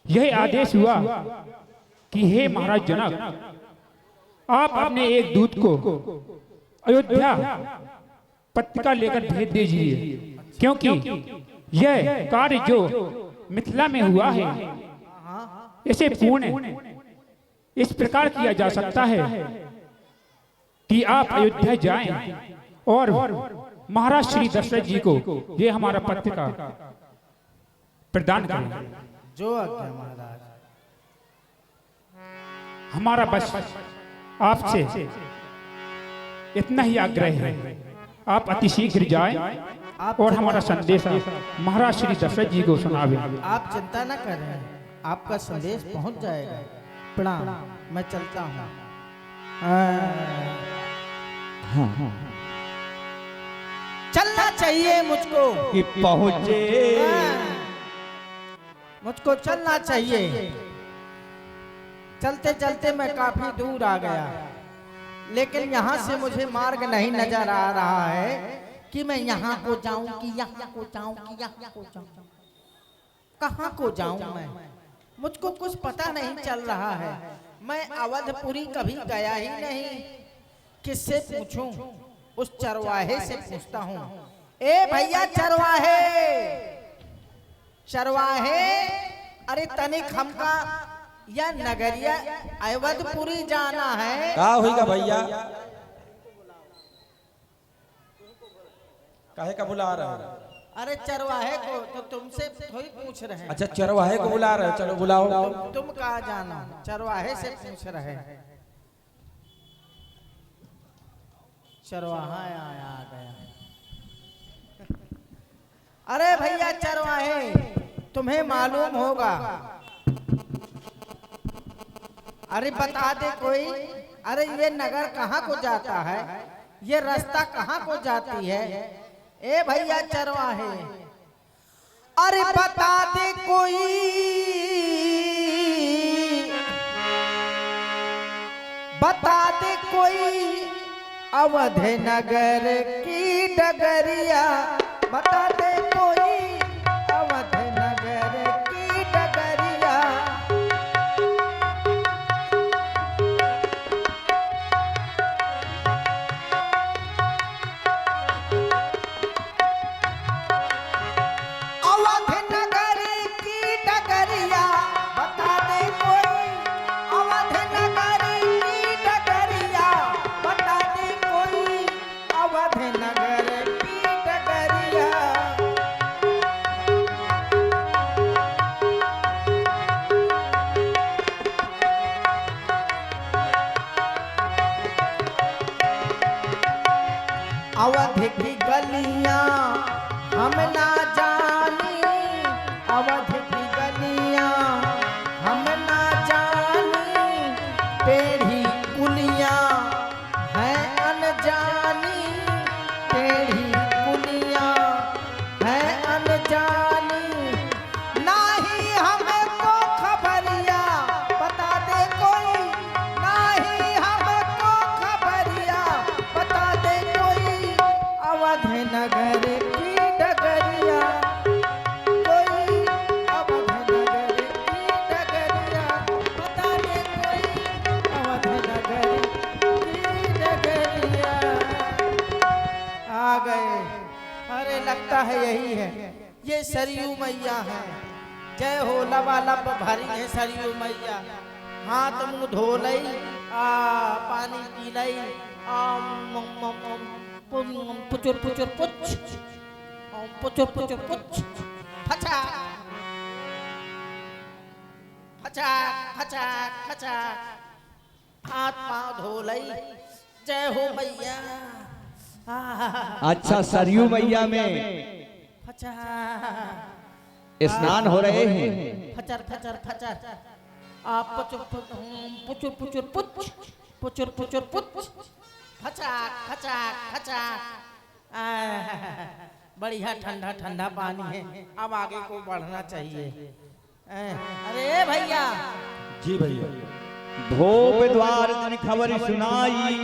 यह आदेश हुआ कि हे महाराज जनक, आप अपने एक दूत को अयोध्या पत्रिका लेकर भेज दीजिए, क्योंकि यह कार्य जो मिथिला में हुआ है इसे पूर्ण इस प्रकार किया जा सकता है कि आप अयोध्या जाएं और महाराज श्री दशरथ जी को ये हमारा पत्रिका प्रदान करें। जो आज्ञा महाराज। हमारा बस आपसे इतना ही आग्रह है, आप अति शीघ्र जाएं और हमारा संदेश महाराज श्री दशरथ जी को सुनावें। आप चिंता न करें, आपका संदेश पहुंच जाएगा। प्रणाम, मैं चलता हूँ। चलना चाहिए मुझको कि पहुंचे, मुझको चलना चाहिए। चलते चलते मैं काफी दूर आ गया, लेकिन यहाँ से मुझे मार्ग नहीं नजर आ रहा है कि मैं यहाँ को जाऊं कि यहाँ को जाऊं कि यहाँ को जाऊं, कहाँ को जाऊं मैं, मुझको कुछ पता नहीं चल रहा है। मैं अवधपुरी कभी गया ही नहीं, किससे पूछूं? उस चरवाहे से पूछता हूँ। ए भैया चरवाहे, चरवाहे, अरे तनिक हमका या नगरिया अवधपुरी जाना है। का होगा भैया? काहे का बुला रहा है? अरे चरवाहे को तो तुमसे थोड़ी पूछ रहे हैं। अच्छा, चरवाहे को बुला रहे हो, चलो बुलाओ। तुम कहाँ जाना? चरवाहे से पूछ रहे हैं। चरवाहा आया आ गया। अरे भैया चरवाहे, तुम्हें मालूम होगा, अरे बता दे कोई, अरे ये नगर कहाँ को जाता है, ये रास्ता कहाँ को जाती है? ए भैया चरवाहे, अरे बता दे कोई, बता दे कोई अवध नगर की डगरिया, बता दे कोई अवध नगर की डगरिया। अवध नगर की डगरिया, बता दे कोई अवध नगर की डगरिया, बता दे कोई अवध नगर की डगरिया। अवध की गलियां हम ना जानी, अवध की गलियां हम ना जानी, टेढ़ी कुलियां हैं अनजानी, टेढ़ी कुलियां हैं अनजानी। नाही हमको खबरिया, बता दे कोई, नाही हमको खबरिया, बता दे कोई अवध नगर की डगरिया, कोई अवध नगर की डगरिया, बता दे कोई अवध नगर की डगरिया। आ गए, अरे लगता है यही है, ये सरयू मैया है। जय हो, लबालब भरी है सरयू मैया। हाथ मुंह धो लई, पानी पी लई, पुचुर पुचुर पुच, पुचुर पुचुर पुच, फचा फचा फचा फचा, हाथ पाँव धो लई। जय हो मैया। अच्छा, सरयू मैया में फचा स्नान हो रहे हैं। फचर फचर फचर, आप पुचुर पुचुर पुचुर पुच, पुचुर पुचुर पुच, फचा फचा फचा। बढ़िया ठंडा ठंडा पानी है, अब आगे को बढ़ना चाहिए। अरे भैया। जी भैया। धोप द्वार दिन खबर सुनाई,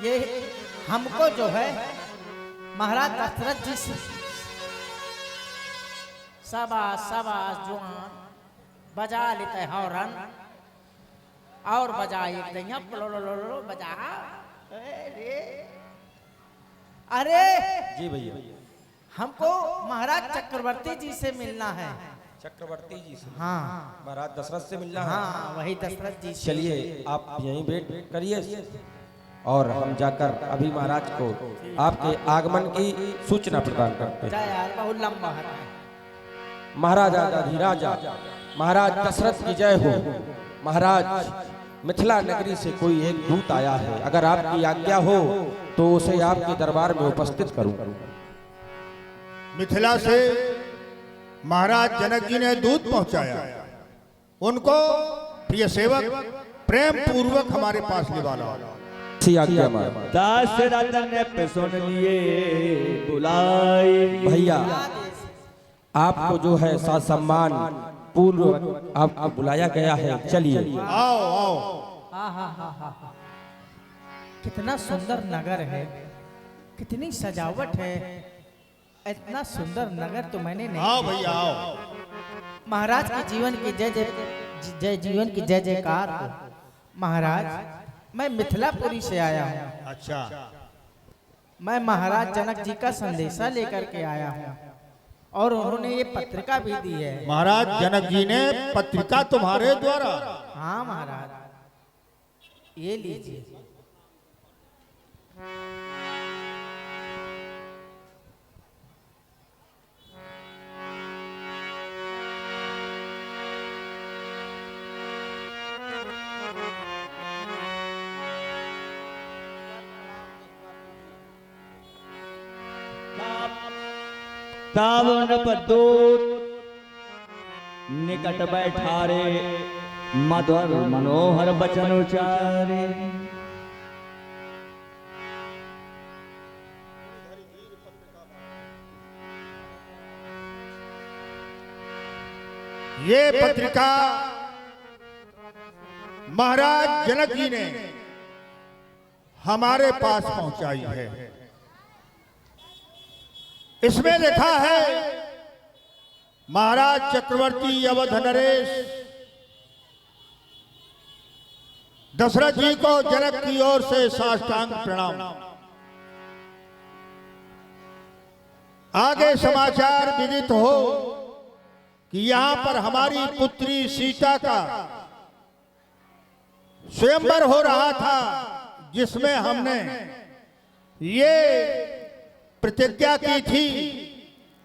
ये हमको जो है महाराज दशरथ जी शाबाश शाबाश जुआन, बजा लेते हैं हॉर्न और बजा एक दैया लो बजा। अरे जी भैया। हमको महाराज चक्रवर्ती जी से मिलना है। चक्रवर्ती जी से? हाँ महाराज दशरथ से मिलना है। हाँ वही दशरथ जी से। चलिए आप यहीं वेट करिए और हम जाकर अभी महाराज को आपके आगमन की सूचना प्रदान करते हैं। जा यार बहुत लंबा है। महाराजा अधिराजा महाराज दशरथ की जय हो। महाराज मिथिला नगरी से कोई एक दूत आया है, अगर आपकी आज्ञा हो तो उसे आपके दरबार में उपस्थित करूं। मिथिला से महाराज जनक जी ने दूत पहुंचाया, उनको प्रिय सेवक प्रेम पूर्वक हमारे पास निवाला। आज्ञा महाराज। दशरथ ने सुन लिए बुलाई। भैया आपको जो है साथ सम्मान पूर्व आपको बुलाया गया है, चलिए। आओ आओ। हाँ। कितना सुंदर नगर है, कितनी सजावट है। इतना सुंदर नगर तो मैंने नहीं। आओ भैया आओ। महाराज के जीवन की जय जीवन की जय जयकार हो। महाराज मैं मिथिलापुरी से आया हूँ। अच्छा। मैं महाराज जनक जी का संदेशा लेकर के आया हूँ और उन्होंने ये पत्रिका भी दी है। महाराज जनक जी ने पत्रिका तुम्हारे द्वारा? हाँ महाराज ये लीजिए। तावन दूत निकट बैठारे, मधुर मनोहर बचन उचारे। ये पत्रिका महाराज जनक जी ने हमारे पास पहुंचाई है। इसमें लिखा है महाराज चक्रवर्ती अवध नरेश दशरथ जी को जनक की ओर से साष्टांग प्रणाम। आगे समाचार विदित हो कि यहां पर हमारी पुत्री सीता का स्वयंवर हो रहा था, जिसमें हमने ये प्रतिज्ञा की थी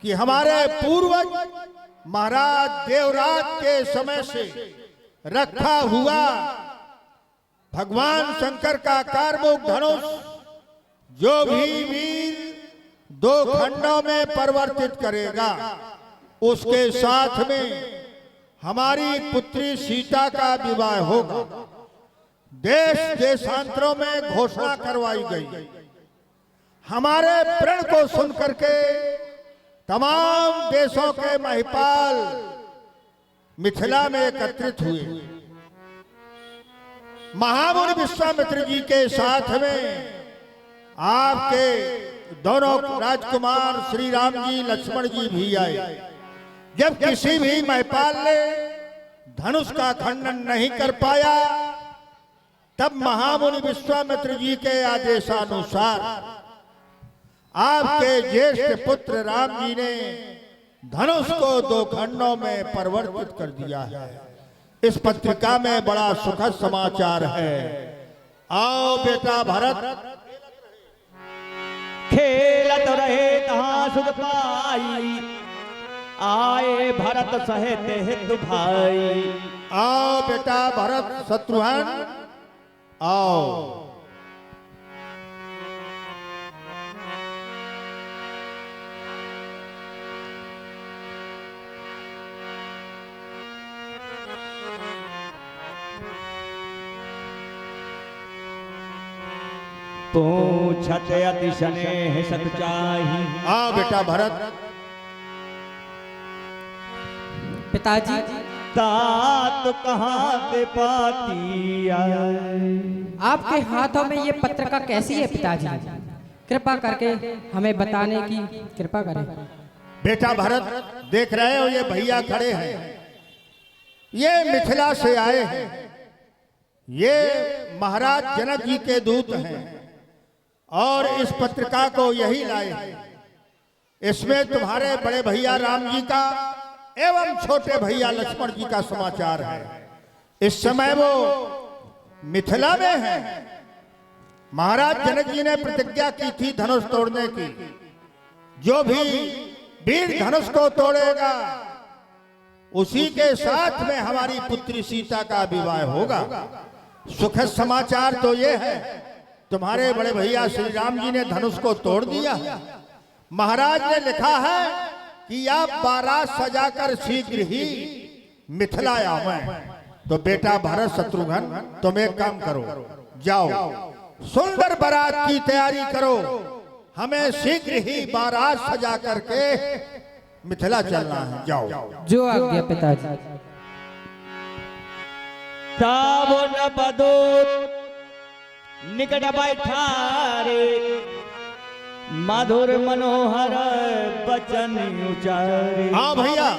कि हमारे पूर्वज महाराज देवराज के समय से रखा हुआ भगवान शंकर का कारमुक धनुष जो भी वीर 2 खंडों में परिवर्तित करेगा, उसके साथ में हमारी पुत्री सीता का विवाह होगा। देश देशांतरों में घोषणा करवाई गई। हमारे प्रण को सुन करके तमाम देशों के महिपाल मिथिला में एकत्रित हुए। महामुनि विश्वामित्र जी के साथ में आपके दोनों राजकुमार श्री राम जी लक्ष्मण जी भी आए। जब किसी भी महिपाल ने धनुष का खंडन नहीं कर पाया, तब महामुनि विश्वामित्र जी के आदेशानुसार आपके ज्येष्ठ पुत्र राम जी ने धनुष को 2 खंडों में परिवर्तित कर दिया है। इस पत्रिका में बड़ा सुखद समाचार है। आओ बेटा भरत। खेलत रहे तहाँ सुख पाई, आए भरत सहित हित भाई। आओ बेटा भरत शत्रुघ्न आओ। पूछत अति स्नेह सत चाही। आओ बेटा भरत। पिताजी तात कहाँ से पाती आए। आपके हाथों में ये पत्रिका कैसी है पिताजी? कृपा करके हमें बताने की कृपा करें। बेटा भरत देख रहे हो, ये भैया खड़े हैं, ये मिथिला से आए हैं, ये महाराज जनक जी के दूत हैं और इस पत्रिका को यही लाए हैं। इसमें तुम्हारे बड़े भैया राम जी का एवं छोटे भैया लक्ष्मण जी का समाचार है। इस समय वो मिथिला में है। महाराज जनक जी ने प्रतिज्ञा की थी धनुष तोड़ने की, जो भी वीर धनुष को तोड़ेगा उसी के साथ में हमारी पुत्री सीता का विवाह होगा। सुखद समाचार तो ये है, तुम्हारे बड़े भैया श्री राम जी ने धनुष को तोड़ दिया। महाराज ने लिखा है कि आप बारात सजाकर शीघ्र ही मिथिला आवें। तो बेटा भरत शत्रुघ्न, तुम एक काम करो, जाओ सुंदर बारात की तैयारी करो, हमें शीघ्र ही बारात सजा करके मिथिला चलना है। जाओ। जो आज्ञा पिताजी। सावन बदो निकट बैठारे, मधुर मनोहर बचन उचारे। आओ भैया,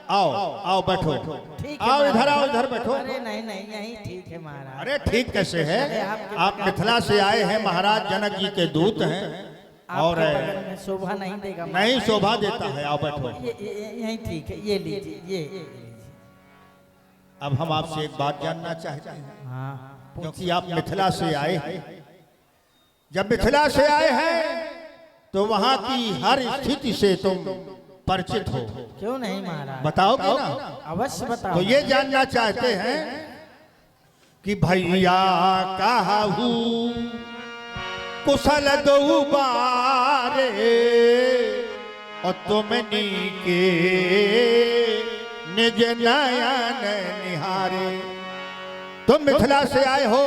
आओ आओ बैठो, ठीक है आओ इधर, आओ महाराज। इधर बैठो। अरे नहीं नहीं, यही ठीक है महाराज। अरे ठीक कैसे है, आप मिथिला से आए हैं, महाराज जनक जी के दूत हैं और आपके बगल में शोभा नहीं देगा महाराज। नहीं शोभा देता है। आओ बैठो। यही ठीक है, ये लीजिए, ये लीजिए। अब हम आपसे एक बात जानना चाहते हैं, हाँ, क्योंकि आप मिथिला से आए हैं। जब मिथिला से आए हैं तो वहां की हर स्थिति से तुम परिचित हो, क्यों नहीं महाराज? बताओगे ना? अवश्य बताओ। तो ये जानना चाहते हैं कि भैया कहू कुशल दो बारे और तुमनी के निज नयन निहारे। तुम मिथिला से आए हो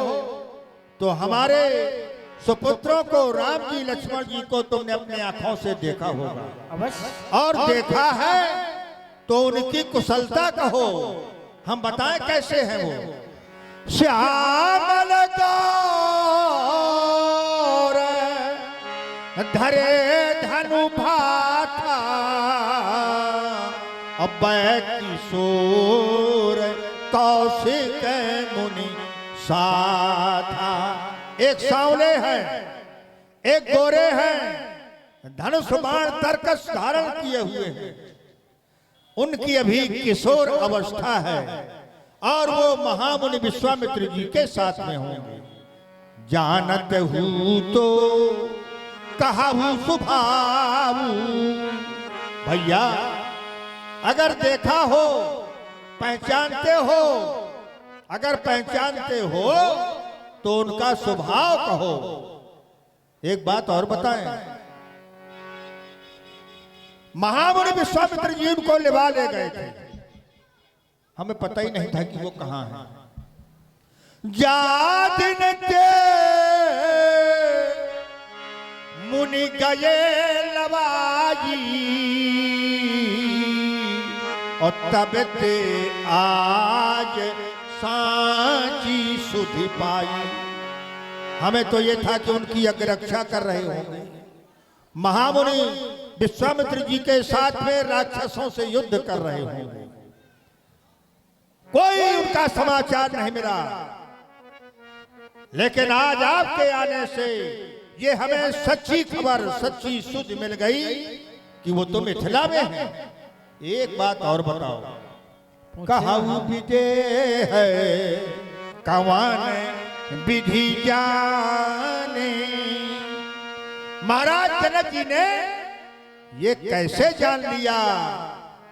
तो हमारे सुपुत्रों को, राम जी लक्ष्मण जी को तुमने अपने आंखों से देखा होगा, अवश्य। और देखा है तो उनकी कुशलता कहो, हम बताएं कैसे हैं वो। श्यामल गौर धरे धनु भाथा, अब किशोर कौशिक मुनि साथा। एक सांवले हैं, एक गोरे हैं, धनुष बाण तरकस धारण किए हुए हैं, उनकी अभी किशोर अवस्था है और वो महामुनि विश्वामित्र जी के साथ में होंगे। जानत हूं तो कहाहू सुभाऊ। भैया अगर देखा हो, पहचानते हो, अगर पहचानते हो तो उनका स्वभाव कहो। एक बात और बताएं, महामुनि विश्वामित्र जी उनको लिवा ले गए थे, हमें पता ही नहीं था कि वो कहां है। जा दिन के मुनि गए लवाई और तब ते आज सांची सुधि पाई। हमें तो ये था कि उनकी अग्ररक्षा कर रहे होंगे। महामुनि विश्वामित्र जी के साथ में राक्षसों से युद्ध कर रहे होंगे, कोई उनका समाचार नहीं मिला। लेकिन आज आपके आने से ये हमें सच्ची खबर, सच्ची सुध मिल गई कि वो तो मिथिला में है। एक बात और बताओ, कहाऊ विदे है कवान विधि जाने। महाराज जनक जी ने ये कैसे जान लिया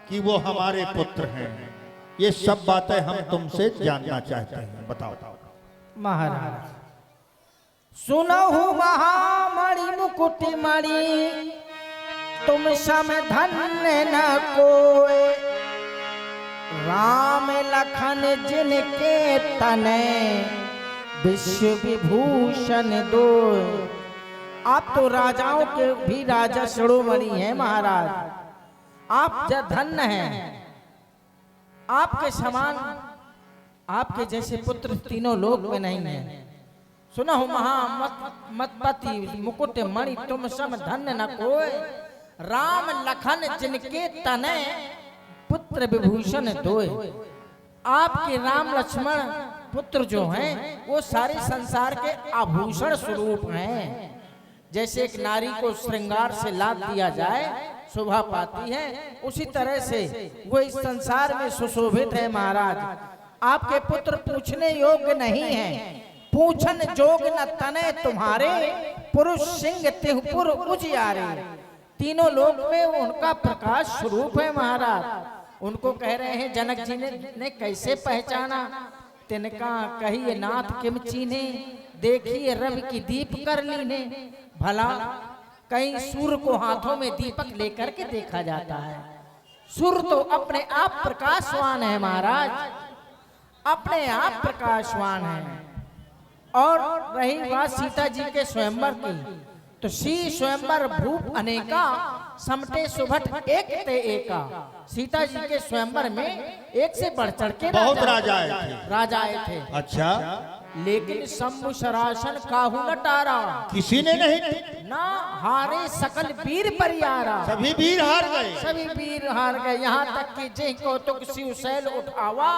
कि वो हमारे पुत्र हैं? ये सब बातें हम तुमसे जानना चाहते हैं, बताओ। महाराज सुनहु महामणि मुकुट मणि, तुम सम धन्य न कोय। राम लखन जिनके तने, विश्व विभूषण दो। आप तो राजाओं के भी राजा शिरोमणि हैं महाराज, आप धन्य हैं। आपके समान, आपके जैसे पुत्र तीनों लोक में नहीं है। सुना हो महा मतपति मुकुट मणि, तुम सम धन्य न कोय। राम लखन जिनके तने पुत्र विभूषण दोए। आपके राम लक्ष्मण पुत्र जो हैं वो सारे संसार के आभूषण स्वरूप हैं। जैसे एक नारी को श्रृंगार से लाद दिया जाए शोभा पाती है, उसी तरह से वो इस संसार में सुशोभित है। महाराज आपके पुत्र पूछने योग्य नहीं है, पूछन जोग न तने तुम्हारे, पुरुष सिंह तिहुपुर उजियारे। तीनों लोक में उनका प्रकाश स्वरूप है। महाराज उनको कह रहे हैं जनक जी ने कैसे पहचाना? तिनका कहिए नाथ किम चीने, देखिए रवि की दीप कर लीने। भला कहीं सूर्य को हाथों में दीपक लेकर के देखा जाता है? सूर्य तो अपने आप प्रकाशवान है महाराज, अपने आप प्रकाशवान है। और रही बात सीता जी के स्वयंवर की, तो सी स्वयंवर भूप अनेका, समटे सुभट एक ते एका। सीता जी के स्वयंवर में एक से बढ़ चढ़ के बहुत राजा आए थे। अच्छा, लेकिन शंभु शरासन काहू न टारा, किसी ने नहीं ना हारे सकल वीर परियारा। सभी वीर हार गए, सभी वीर हार गए। यहाँ तक कि जे कौतुक शिव शैल उठावा,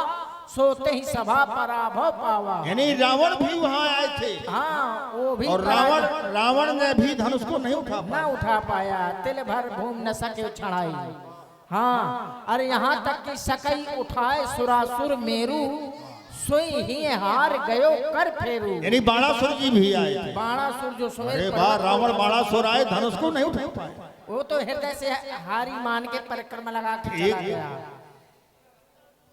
सोते ही सभा पराभव पावा। यानी रावण भी वहाँ आए थे। हाँ वो भी, और रावण ने भी धनुष को नहीं उठा पाया। तिल भर भूम न सके छड़ाई। हाँ, अरे यहाँ तक कि सकई उठाए सुरासुर मेरू, सोई ही हार गयो कर फेरू। यानी बाणासुर जी भी आए थे। बाणासुर जो सोए, अरे वाह, रावण बाणासुर आए, धनुष को नहीं उठा पाए। वो तो हृदय से हारी मान के परिक्रमा लगा के चला गया।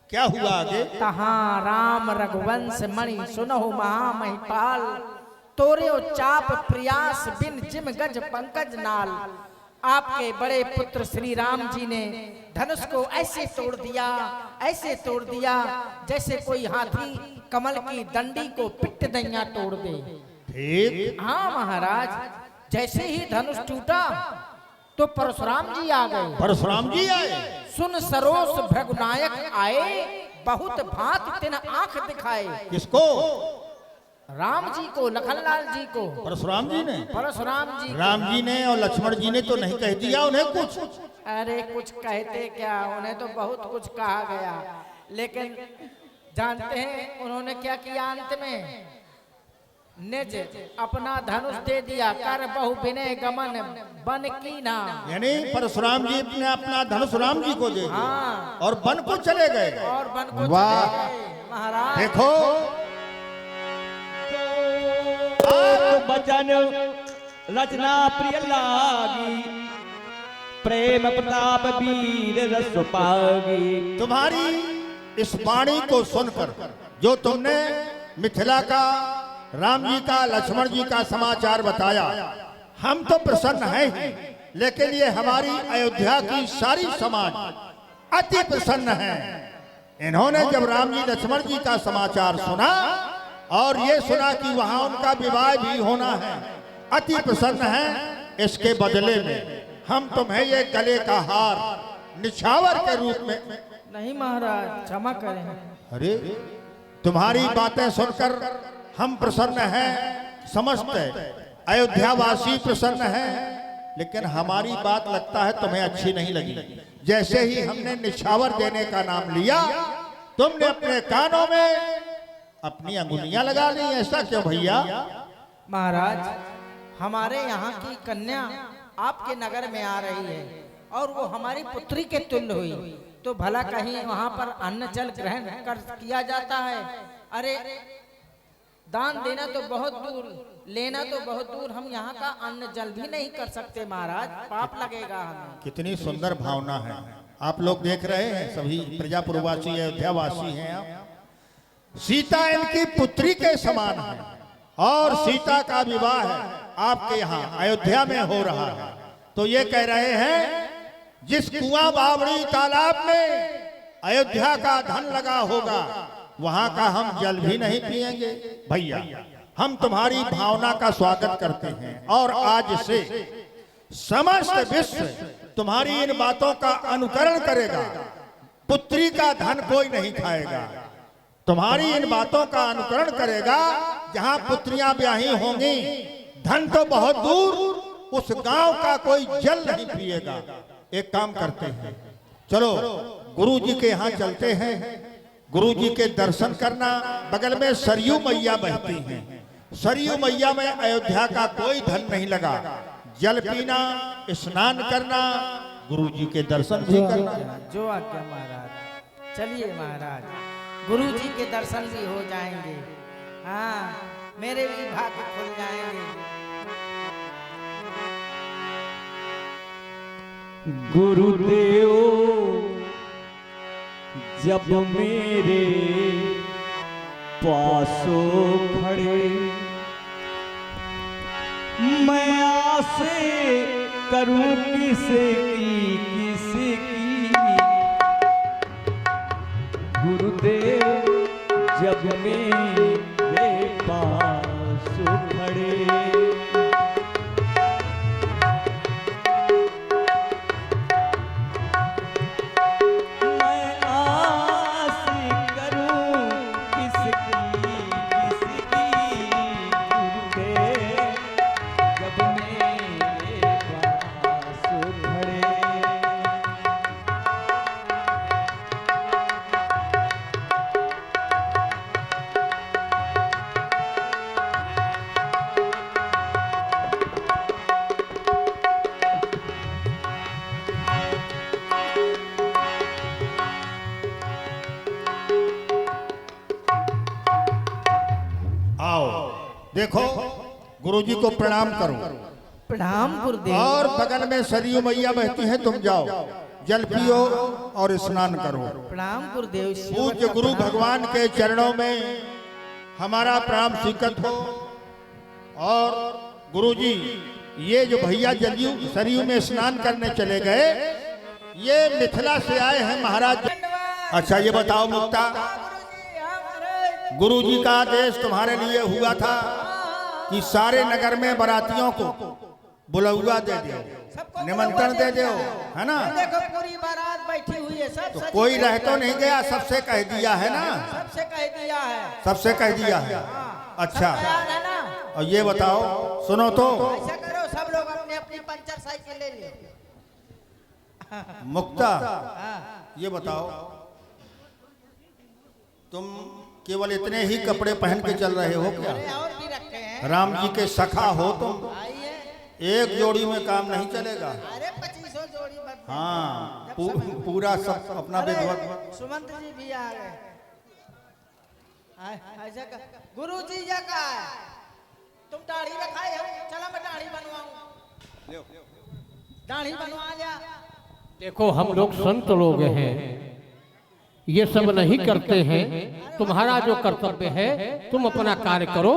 क्या हुआ आगे? तहाँ राम रघुवंश मणि सुनहु महामहिपाल, तोरे चाप प्रयास बिन जिम गज पंकज नाल। आपके बड़े पुत्र श्री राम जी ने धनुष को ऐसे तोड़ दिया जैसे कोई हाथी कमल की डंडी को पिट दैया तोड़ दे। ठीक। हाँ महाराज, जैसे ही धनुष टूटा तो परशुराम जी आ गए। परशुराम जी आए। सुन सरोस भृगुनायक आए, बहुत भांति तिन आंख दिखाए। किसको? राम जी को, लखनलाल जी को। परशुराम जी ने? परशुराम जी, राम जी ने और लक्ष्मण जी ने तो नहीं कह दिया उन्हें कुछ? अरे कुछ कहते क्या, उन्हें तो बहुत कुछ कहा गया। लेकिन जानते हैं उन्होंने क्या किया? अंत में निज अपना धनुष दे दिया, कर बहु विनय गमन बन की ना। यानी परशुराम जी ने अपना धनुष राम जी को दे दिया। हाँ, और वन को चले गए। और वन को वाह। चले गए। महाराज देखो, बचन रचना प्रिय लागी, प्रेम प्रताप वीर रस पागी। तुम्हारी इस वाणी को सुनकर जो तुमने मिथिला का, राम जी का, लक्ष्मण जी का समाचार बताया, हम तो प्रसन्न हैं ही, लेकिन ये हमारी अयोध्या की सारी समाज अति प्रसन्न है। इन्होंने जब राम जी लक्ष्मण जी का समाचार सुना और ये सुना कि वहां उनका विवाह भी होना है, अति प्रसन्न है। इसके बदले में हम तुम्हें ये गले का हार निछावर के रूप में। नहीं महाराज, क्षमा करें। अरे, तुम्हारी बातें सुनकर हम प्रसन्न हैं, समस्त अयोध्यावासी प्रसन्न हैं, लेकिन हमारी बात लगता है तुम्हें अच्छी नहीं लगी। जैसे ही हमने निछावर देने का नाम लिया, तुमने अपने कानों में अपनी अंगुलियां लगा ली। ऐसा क्यों भैया? महाराज, हमारे यहाँ की कन्या आपके नगर में आ रही है और वो हमारी पुत्री के तुल्य हुई, तो भला कहीं वहाँ पर अन्न जल ग्रहण कर किया जाता है? अरे दान देना तो बहुत दूर, लेना तो बहुत दूर, हम यहाँ का अन्न जल भी नहीं कर सकते महाराज, पाप लगेगा हमें। कितनी सुंदर भावना है। आप लोग देख रहे हैं, सभी प्रजापुरवासी अयोध्यावासी हैं आप। सीता इनकी पुत्री के समान है और सीता का विवाह है आपके यहाँ अयोध्या में हो रहा है। तो ये कह रहे हैं जिस कुआं बावड़ी तालाब में अयोध्या का धन लगा होगा, वहां का हम जल भी नहीं पिएंगे। भैया, हम तुम्हारी भावना का स्वागत करते हैं और आज से समस्त विश्व तुम्हारी इन बातों का अनुकरण करेगा। पुत्री का धन कोई नहीं खाएगा, तुम्हारी इन बातों का अनुकरण करेगा। जहां पुत्रियां ब्याही होंगी, धन तो बहुत दूर, उस गांव का कोई जल नहीं पिएगा। एक काम करते हैं, चलो गुरु जी के यहाँ चलते हैं, गुरु जी के दर्शन करना। बगल में सरयू मैया बहती हैं, सरयू मैया में अयोध्या का कोई धन नहीं लगा। जल पीना, स्नान करना, गुरु जी के दर्शन भी करना। जो आज्ञा महाराज। चलिए महाराज, गुरु जी के दर्शन भी हो जाएंगे। हाँ, मेरे भी भाग्य खुल जाएंगे। गुरुदेव जब मेरे पासों खड़े, मैं आसे करूं किसकी किसकी। गुरुदेव जब मेरे पासों खड़े, देखो गुरुजी को प्रणाम करो। प्रणाम गुरुदेव। और बगल में सरयू मैया बहती है, तुम जाओ जल पियो और स्नान करो। प्रणाम गुरुदेव। पूज्य गुरु भगवान के चरणों में हमारा प्रणाम स्वीकृत हो। और गुरुजी ये जो भैया जलयू सरयू में स्नान करने चले गए, ये मिथिला से आए हैं महाराज। अच्छा ये बताओ मुक्ता, गुरुजी का आदेश तुम्हारे लिए हुआ था कि सारे नगर में बारातियों को बुलौआ दे दो, निमंत्रण दे दो, है ना। देखो पूरी बारात बैठी हुई है, सब तो कोई रह तो नहीं गया, सबसे कह दिया है ना। सबसे कह दिया है। सबसे कह दिया है। अच्छा है ना। और ये बताओ, सुनो तो, ऐसा करो सब लोग अपनी अपनी पंचर साइकिल ले लो। मुक्ता ये बताओ, तुम केवल इतने ही कपड़े पहन के चल रहे हो क्या? और भी रखे हैं। राम जी के सखा हो तुम, एक जोड़ी में काम नहीं चलेगा। अरे 2500 जोड़ी बन। हाँ पूरा सब अपना विधवत। सुमंत जी भी आ गए। ऐसा गुरु जी या का है? तुम दाढ़ी रखाए हो, चला मैं दाढ़ी बनवाऊं। दाढ़ी बनवा लिया। देखो हम लोग संत लोग हैं, ये सब नहीं करते हैं। तुम्हारा जो कर्तव्य है तुम अपना कार्य करो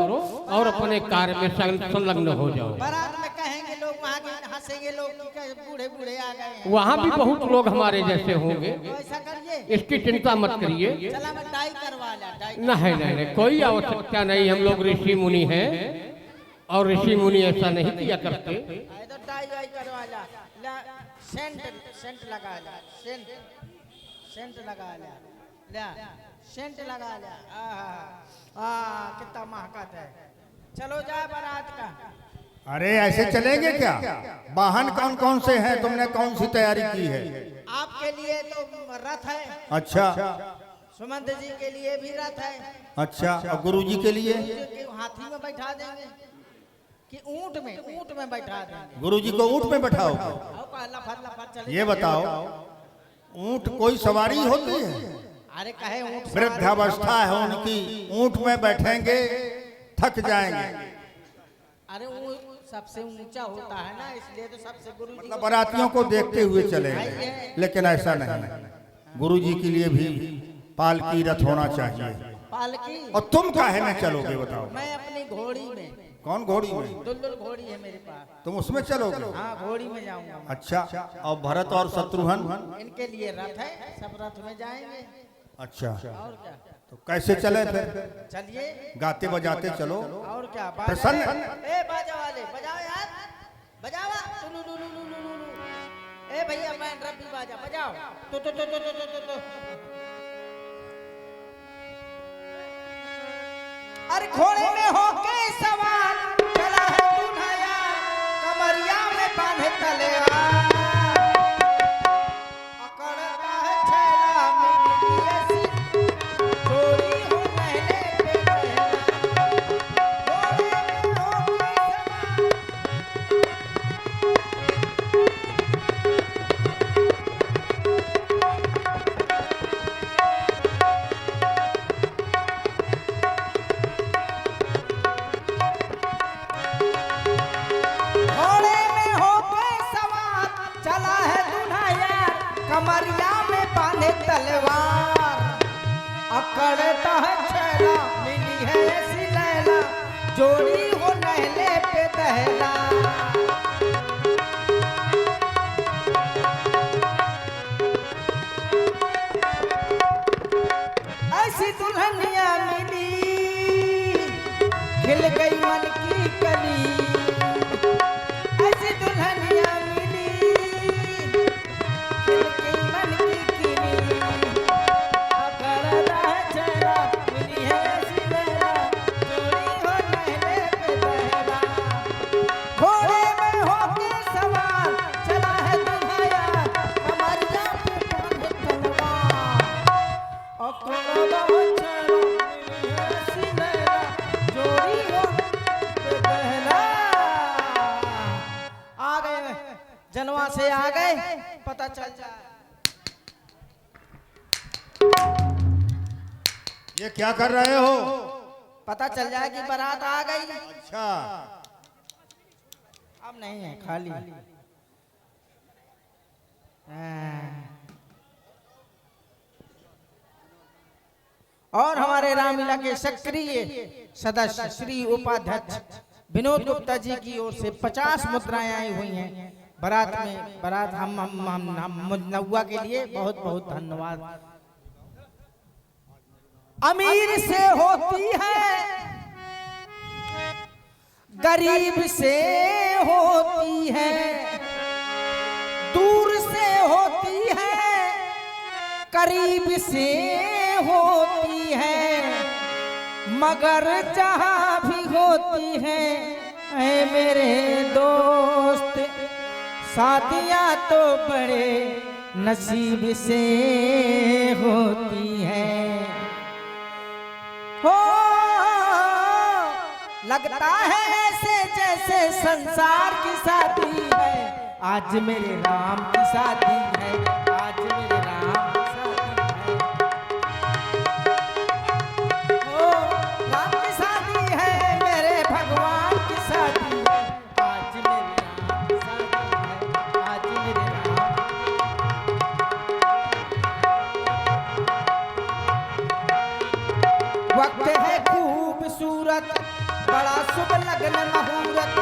और अपने कार्य में संलग्न हो जाओ। बारात में कहेंगे लोग, वहाँ के हंसेंगे लोग, बूढ़े बूढ़े आ गए। वहाँ भी बहुत लोग हमारे जैसे होंगे, ऐसा करिए, इसकी चिंता मत करिए। चला मैं डाई करवा लिया। डाई नहीं नहीं नहीं, कोई आवश्यकता नहीं। हम लोग ऋषि मुनि हैं और ऋषि मुनि ऐसा नहीं किया करते। तो डाई वाई करवा लिया। सेंट सेंट लगा लिया। सेंट सेंट लगा लिया। सेंट लगा लिया। कितना महकत है। चलो जाए बारात का। अरे ऐसे चलेंगे क्या? वाहन कौन कौन से हैं? तुमने कौन सी तैयारी की है? आपके लिए तो रथ है। अच्छा सुमंत जी के लिए भी रथ है। अच्छा और गुरु जी के लिए? हाथी में बैठा देंगे कि ऊंट में बैठा देंगे। गुरु जी को ऊंट में बैठाओ। ये बताओ, ऊंट कोई सवारी होती है? अरे कहे ऊंट वृद्धावस्था है उनकी, ऊंट में बैठेंगे थक जाएंगे। अरे वो सबसे ऊंचा होता है ना, इसलिए तो सबसे गुरु जी मतलब बारातियों को देखते हुए चलेंगे, लेकिन ऐसा नहीं। गुरु जी के लिए भी पालकी रथ होना चाहिए। पालकी। और तुम काहे में चलोगे बताओ? मैं अपनी घोड़ी में। कौन घोड़ी में? दुलदुल घोड़ी है मेरे पास। तुम उसमें चलोगे? हाँ घोड़ी में जाऊंगा। अच्छा और भरत और शत्रुघ्न? इनके लिए रथ है, सब रथ में जाएंगे। अच्छा और क्या? तो कैसे चले फिर? चलिए गाते बजाते चलो। और क्या? प्रसन्न। ए बाजा वाले बजाओ यार, बजावा। ए भैया मैं रबी बाजा बजाओ। तो अरे घोड़े में होके सवार चला है दूल्हा यार, कमरिया अकड़ता है छैला मिली है ऐसी लैला जोड़ी हो नहले पे दहला। ऐसी दुल्हनिया मिली खिल गई मन की कली। ऐसी दुल्हनिया मिली खिल गई मन की किली। अकड़ता है छैला मिली है ऐसी लैला जोड़ी हो नहले पे दहला। घोड़े में होके सवार चला है दुल्हया कमरिया पे बांधे तलवार। अकड़ता है छैला मिली है ऐसी लैला जोड़ी हो पे दहला। आ गए जनवा से आ गए पता चल जाए। ये क्या कर रहे हो? पता चल जाए कि बारात आ गई। अच्छा, अब नहीं है खाली। और हमारे रामलीला के सक्रिय सदस्य श्री उपाध्यक्ष विनोद गुप्ता जी की ओर से 50 मुद्राएं आई हुई हैं बारात में। बारात हम नौआ के लिए बहुत बहुत धन्यवाद। अमीर से होती है गरीब से होती है दूर से होती है करीब से होती है मगर जहाँ भी होती है ऐ मेरे दोस्त शादियाँ तो बड़े नसीब से होती है। हो लगता है ऐसे जैसे संसार की शादी है आज मेरे राम की शादी है। आज मेरे राम की शादी है। हो राम की शादी है मेरे भगवान की शादी है। आज मेरे राम की शादी है। आज मेरे राम। वक्त है खूबसूरत बड़ा शुभ लगन मुहूर्त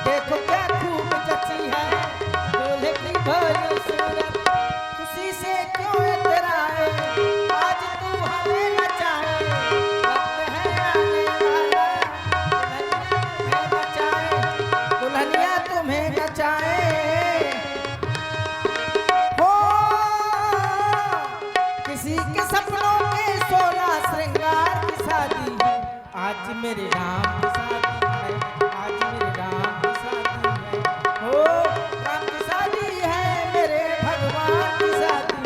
देखो क्या खूब जची है दूल्हे की भली सूरत। खुशी से क्यों इतराए आज तू हमें नचाए। वक्त है आने वाला दुल्हनिया तुम्हें नचाए। हो किसी के सपनों के सोना श्रृंगार की शादी है आज मेरे राम की शादी है। आज मेरे राम की शादी है। हो राम की शादी है मेरे भगवान की शादी।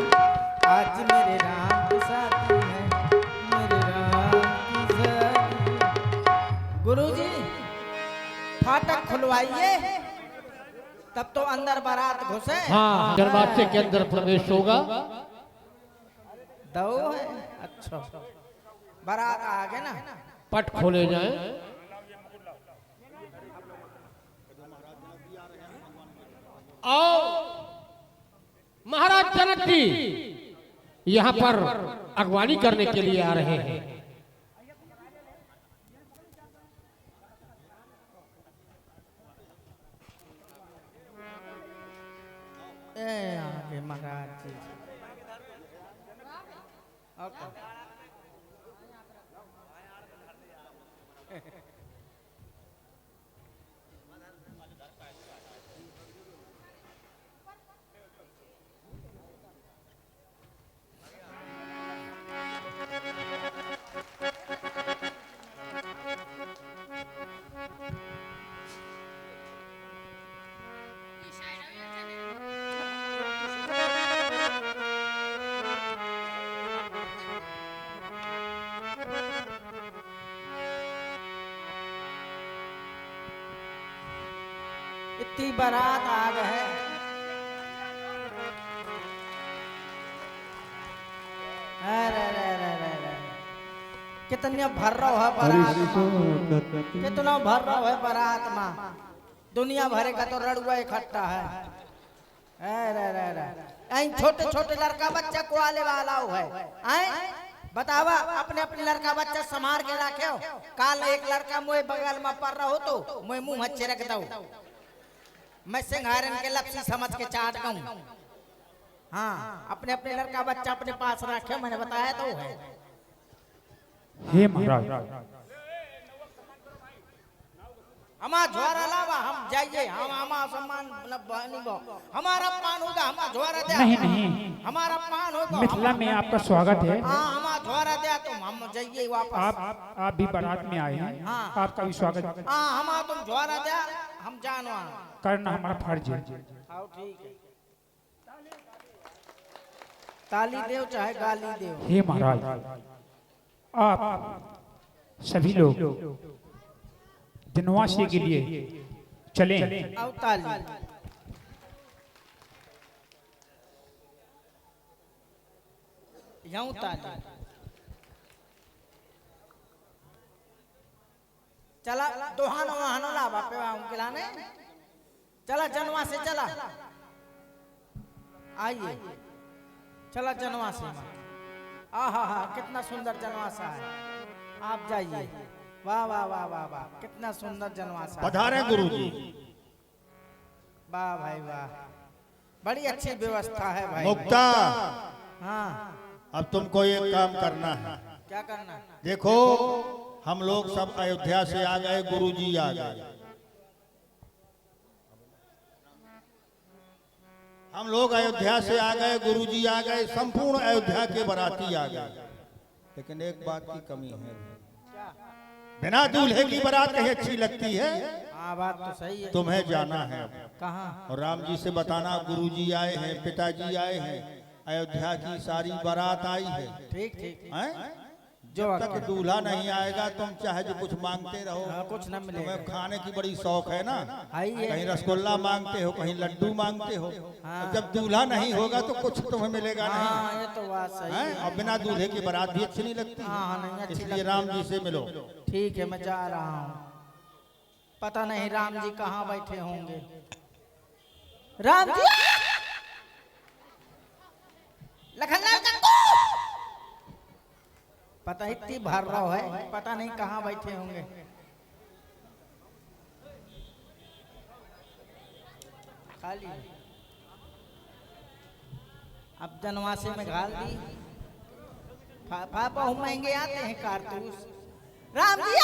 आज मेरे राम की शादी है मेरे राम की शादी। गुरुजी फाटक खुलवाइए तब तो अंदर बारात घुसे। हाँ, दरवाजे के अंदर प्रवेश होगा। दो है अच्छा बारात आ गए ना। पट खोले जाएं। आओ महाराज जनक जी यहाँ पर अगवानी करने के लिए आ रहे हैं। ए आगे महाराज जी। ओके। इतनी बारात आ गए। कितना भर रहा है बारात में। कितना भर रहा है बारात में। दुनिया भरे का तो रड़ुआ इकट्ठा है। छोटे छोटे लड़का बच्चा को आने वाला है। बतावा अपने अपने लड़का बच्चा संभाल के रखे हो। काल एक लड़का मुझे बगल में पड़ रहा हो तो मैं मुंह अच्छे रख दऊ, मैं सिंघारन के लपसी समझ के चाट दूं। हाँ, अपने अपने लड़का बच्चा अपने पास रखे, मैंने बताया तो है। हे महाराज, हमारा ज्वारा लावा, हम जाइए, हम हमारा सम्मान हमारा पान होगा, हमारा ज्वारा दे। नहीं नहीं, हमारा पान होगा, मिथिला में आपका स्वागत है। हाँ हमारा ज्वारा दे, तुम हम जाइए वापस। आप भी बारात में आए हैं, हाँ। आपका भी स्वागत हाँ हमारा तुम ज्वारा दे, हम जानवा करना हमारा फर्ज है। आओ ठीक है, ताली देव चाहे गाली देव। हे महाराज, आप सभी लोग जनवासी के लिए चलें। आओ ताली। यूं ताली। चला दोहान वहान ला बापे वहां खिलाने, चला जनवा से चला, आइए चला जनवा से। आहा हा, कितना सुंदर जनवासा है, आप जाइए। वाह वाह वाह वाह वाह, कितना सुंदर जनवासा है। पधारे गुरुजी। वाह भाई वाह, बड़ी अच्छी व्यवस्था है भाई। मुक्ता, हाँ अब तुमको एक काम करना है। क्या करना? देखो, हम लोग सब अयोध्या से आ गए, गुरुजी आ गए। हम लोग अयोध्या से आ गए, गुरुजी आ गए, संपूर्ण अयोध्या के बाराती आ गए। लेकिन एक बात की कमी है, बिना दूल्हे की बारात कहीं अच्छी लगती है? हाँ बात तो सही है। तुम्हें जाना है कहाँ? और राम जी से बताना गुरुजी आए हैं, पिताजी आए हैं, अयोध्या की सारी बारात आई है। ठीक ठीक हैं? जो जब तक दूल्हा नहीं आएगा तुम चाहे जो कुछ मांगते रहो, कुछ न मिलेगा। तुम्हें खाने की बड़ी शौक है ना, आइए। कहीं रसगुल्ला मांगते हो, कहीं लड्डू मांगते हो। हाँ। जब दूल्हा नहीं होगा तो कुछ तुम्हें मिलेगा नहीं। हाँ ये तो बात सही हैं? है। और बिना दूल्हे की बारात भी अच्छी नहीं लगती। हाँ हाँ नहीं अच्छी इसलिए लगती राम जी से मिलो। ठीक है, मैं जा रहा हूँ। पता नहीं राम जी कहाँ बैठे होंगे। राम जी, लखनलाल कक्कू, पता इतनी भर रहा है, पता नहीं कहाँ बैठे होंगे। खाली अब जनवासे में घाल दी। पापा हम महंगे आते हैं कारतूस। राम जी,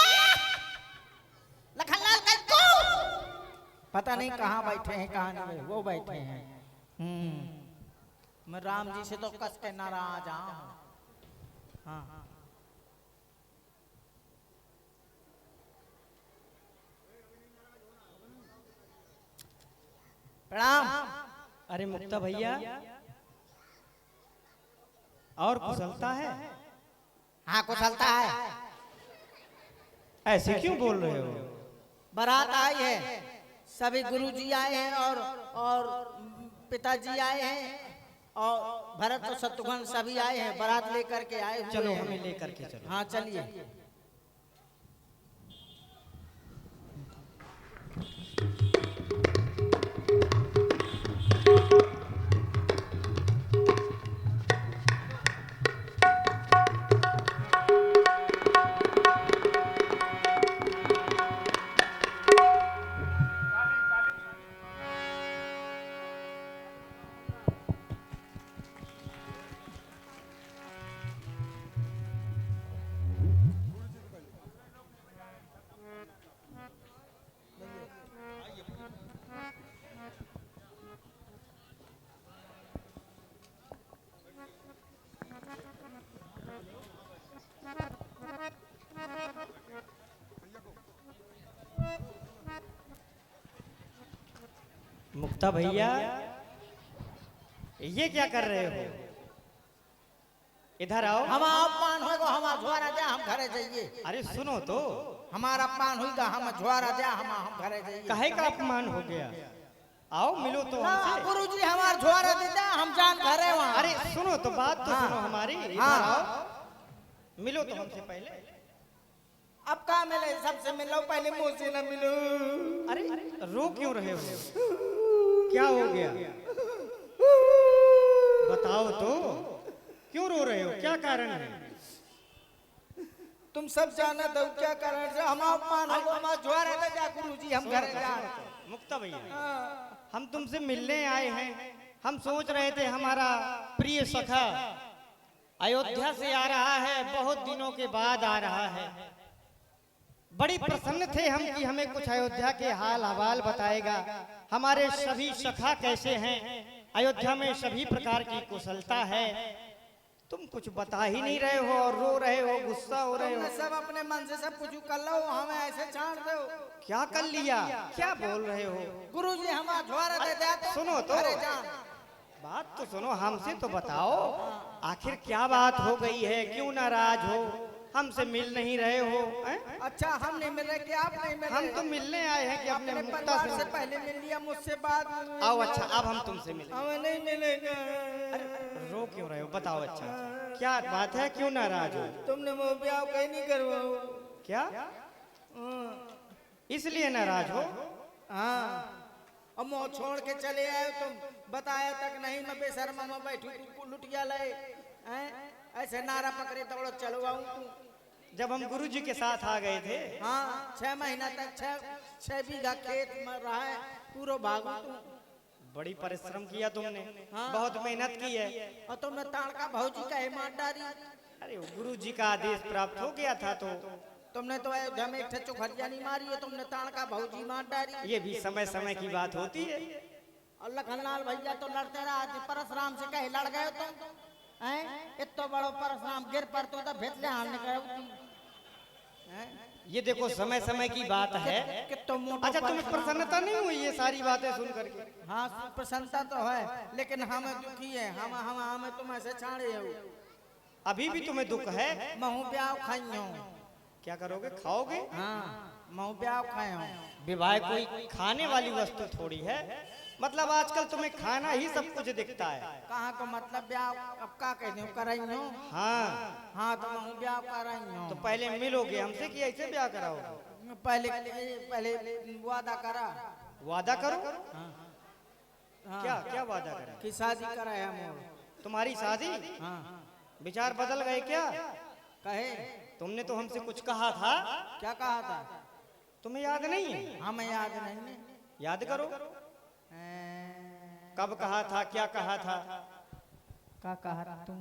लखनलाल कक्कू, पता नहीं कहाँ बैठे हैं, कहाँ नहीं, वो बैठे हैं। मैं राम जी से तो कस के नाराज हूँ। हाँ प्रणाम। अरे मुक्ता भैया, और कुशलता है? हाँ कुशलता है। ऐसे क्यों बोल रहे हो? बारात आई है, सभी गुरुजी आए हैं और पिताजी आए हैं और भरत और शत्रुघ्न सभी आए हैं, बारात लेकर के आए हुए चलो हैं। हमें लेकर के चलो। हाँ चलिए। मुक्ता भैया, ये क्या कर रहे हो? इधर आओ। हमारा अपमान होगा, हम झुआरा जा, हम घरे जाइए। अरे सुनो तो, हमारा अपमान होगा, हम झुआरा जा, हम घरे जाइए। काहे का अपमान हो गया? आओ मिलो तो हमसे। गुरुजी हमारा झुआरा देता, हम जान घरे वहाँ। अरे सुनो तो, बात तो सुनो हमारी। इधर आओ, मिलो तो हमसे पहले। अब कहाँ मिले? सबसे मिलो, पहले मुंह से न मिलो। अरे रो क्यों रहे हो? क्या हो गया? बताओ तो, क्यों रो रहे हो? क्या कारण है? तुम सब जाना दो क्या कारण से हम अपमान हो हमारा ज्वार है जा गुरुजी हम घर जा मुक्ता भैया हम तुमसे मिलने आए हैं। हम सोच रहे थे हमारा प्रिय सखा अयोध्या से आ रहा है, बहुत दिनों के बाद आ रहा है। बड़ी प्रसन्न थे हम कि हमें कुछ अयोध्या के हाल हवाल बताएगा। हमारे सभी सखा कैसे हैं, अयोध्या में सभी प्रकार की कुशलता है। तुम कुछ बता ही नहीं रहे हो और रो रहे हो, गुस्सा हो रहे हो। तुमने सब अपने मन से सब कुछ कर लो, हमें ऐसे छाड़ दो। क्या कर लिया, क्या बोल रहे हो? गुरुजी हमारा ज्वार दे दे तो सुनो तो, घरे जा। बात तो सुनो, हमसे तो बताओ आखिर क्या बात हो गई है, क्यों नाराज हो, हमसे मिल नहीं रहे हो? अच्छा हम नहीं मिल रहे कि आप नहीं मिल रहे? हम तो मिलने आए हैं कि अपने अपने मुक्ता परिवार से से। पहले मिल लिया, मुझसे बाद में आओ अच्छा, अब हम तुमसे मिलें। हमें नहीं मिलेगा। रो क्यों रहे हो, बताओ अच्छा क्या बात है, क्यों नाराज हो? तुमने वो ब्याह कहीं नहीं करवाओ। क्या इसलिए नाराज हो? हाँ अब मुँह छोड़ के चले आए, तुम बताया तक नहीं। मैं बेशर्मा में बैठी तू लुटिया लाए हैं? ऐसे नारा पकड़े दौड़ चलो आऊं तू। जब हम गुरुजी के साथ आ गए थे, हाँ 6 महीना तक 6 बीघा खेत में रहा है, पूरा भागू तू। बड़ी परिश्रम किया तुमने, बहुत मेहनत की है। और तुमने ताड़का भौजी का मार डाली। अरे गुरुजी का आदेश प्राप्त हो गया था, तो तुमने तो अयोध्या में एक चौखटिया नहीं मारी है, तुमने ताड़का भौजी मार डाली। ये भी समय समय की बात होती है। और लखनलाल भैया तो लड़ते रहा थे, परशुराम से कहे लड़ गए तुम हैं? इतना बड़ो परशुराम गिर पर तो भेजले हाल निकल। ये देखो समय समय की बात है। अच्छा तुम्हें प्रसन्नता नहीं हुई ये सारी बातें सुन करके? हाँ प्रसन्नता तो है, लेकिन हमें दुखी है। हमें तुम ऐसे छाड़े हो। अभी भी तुम्हें दुख है? महू ब्याह खाइयो। क्या करोगे, खाओगे? हाँ महू ब्याह खाए। विवाह कोई खाने वाली वस्तु थोड़ी है। मतलब आजकल तुम्हें खाना ही सब कुछ दिखता है। कहाँ का मतलब ब्याह अब क्या कहते हो, कराइयो? हाँ हाँ तो महू ब्याह कराइयो। तो पहले मिलोगे हमसे कि ऐसे ब्याह कराओगे? पहले वादा करा। वादा करो? हाँ। क्या क्या वादा करा? कि शादी कराए हम। तुम्हारी शादी? हाँ विचार बदल गए क्या? कहे तुमने तो हमसे कुछ कहा था। क्या कहा था? तुम्हें याद नहीं है? हमें याद नहीं। याद करो, कब कहा था, क्या कहा था? क्या कहा तुम?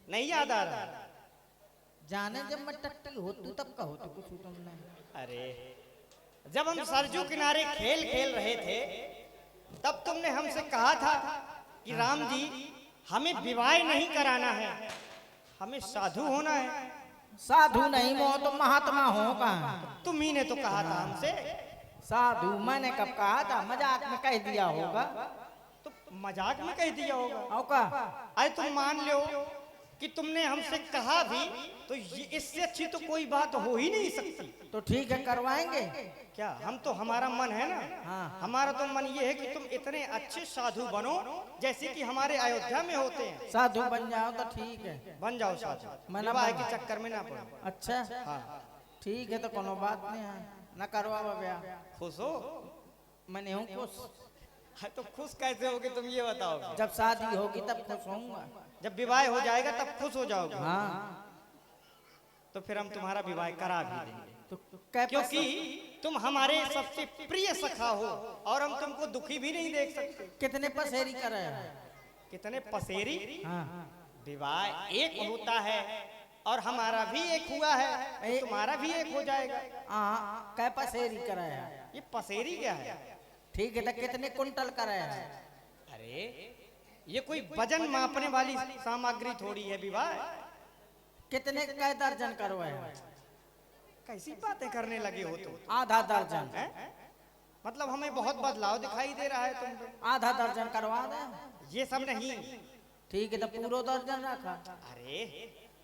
नहीं याद आ रहा? जाने जब मैं टट्टी हो तू तब कहो तो कुछ तुमने। अरे जब हम सरजू किनारे खेल खेल रहे थे तब तुमने हमसे कहा था कि राम जी हमें विवाह नहीं कराना है, हमें साधु होना है। साधु नहीं वो तो महात्मा होगा। तुम्ही ने तो कहा था हमसे। साधु मैंने कब कहा था? मजाक में कह दिया होगा। तो मजाक में कह दिया होगा। और का अरे तुम मान लो कि तुमने हमसे कहा भी तो इससे अच्छी तो कोई बात हो ही नहीं सकती। तो ठीक है करवाएंगे। क्या हम तो, हमारा मन है ना। हाँ। हमारा तो मन ये है कि तुम इतने अच्छे साधु बनो जैसे कि हमारे अयोध्या में होते हैं। साधु बन जाओ तो ठीक है। बन जाओ साधु, मना विवाह बन- के चक्कर में ना पड़ो। अच्छा हाँ ठीक है तो कोनो बात नहीं है, न करवा ब्याह। खुश हो? मैंने हूँ खुश। हाँ, तो खुश कैसे होगे तुम ये बताओ? जब शादी होगी तब खुश होऊंगा। जब विवाह हो जाएगा तब खुश हो जाओगे। हाँ तो फिर हम तुम्हारा विवाह करा भी देंगे, तो कै क्योंकि तुम हमारे सबसे प्रिय सखा हो और हम तुमको दुखी भी नहीं देख सकते। कितने पसेरी करे हैं? कितने पसेरी? हाँ विवाह एक होता है और हमारा भी एक हुआ है, तो तुम्हारा भी एक हो जाएगा। हाँ कै पसेरी करे हैं? ये पसेरी क्या है? ठीक है तो कितने कुंटल करे हैं? अरे ये कोई वजन मापने वाली सामग्री थोड़ी है विवाह। कितने कै दर्जन करवाए हैं? कैसी बातें करने लगे हो तुम? आधा दर्जन। हैं? मतलब हमें बहुत बदलाव दिखाई दे रहा है तुम पे। आधा दर्जन करवा दे। ये सब नहीं। ठीक है तो पूरा दर्जन रखा। अरे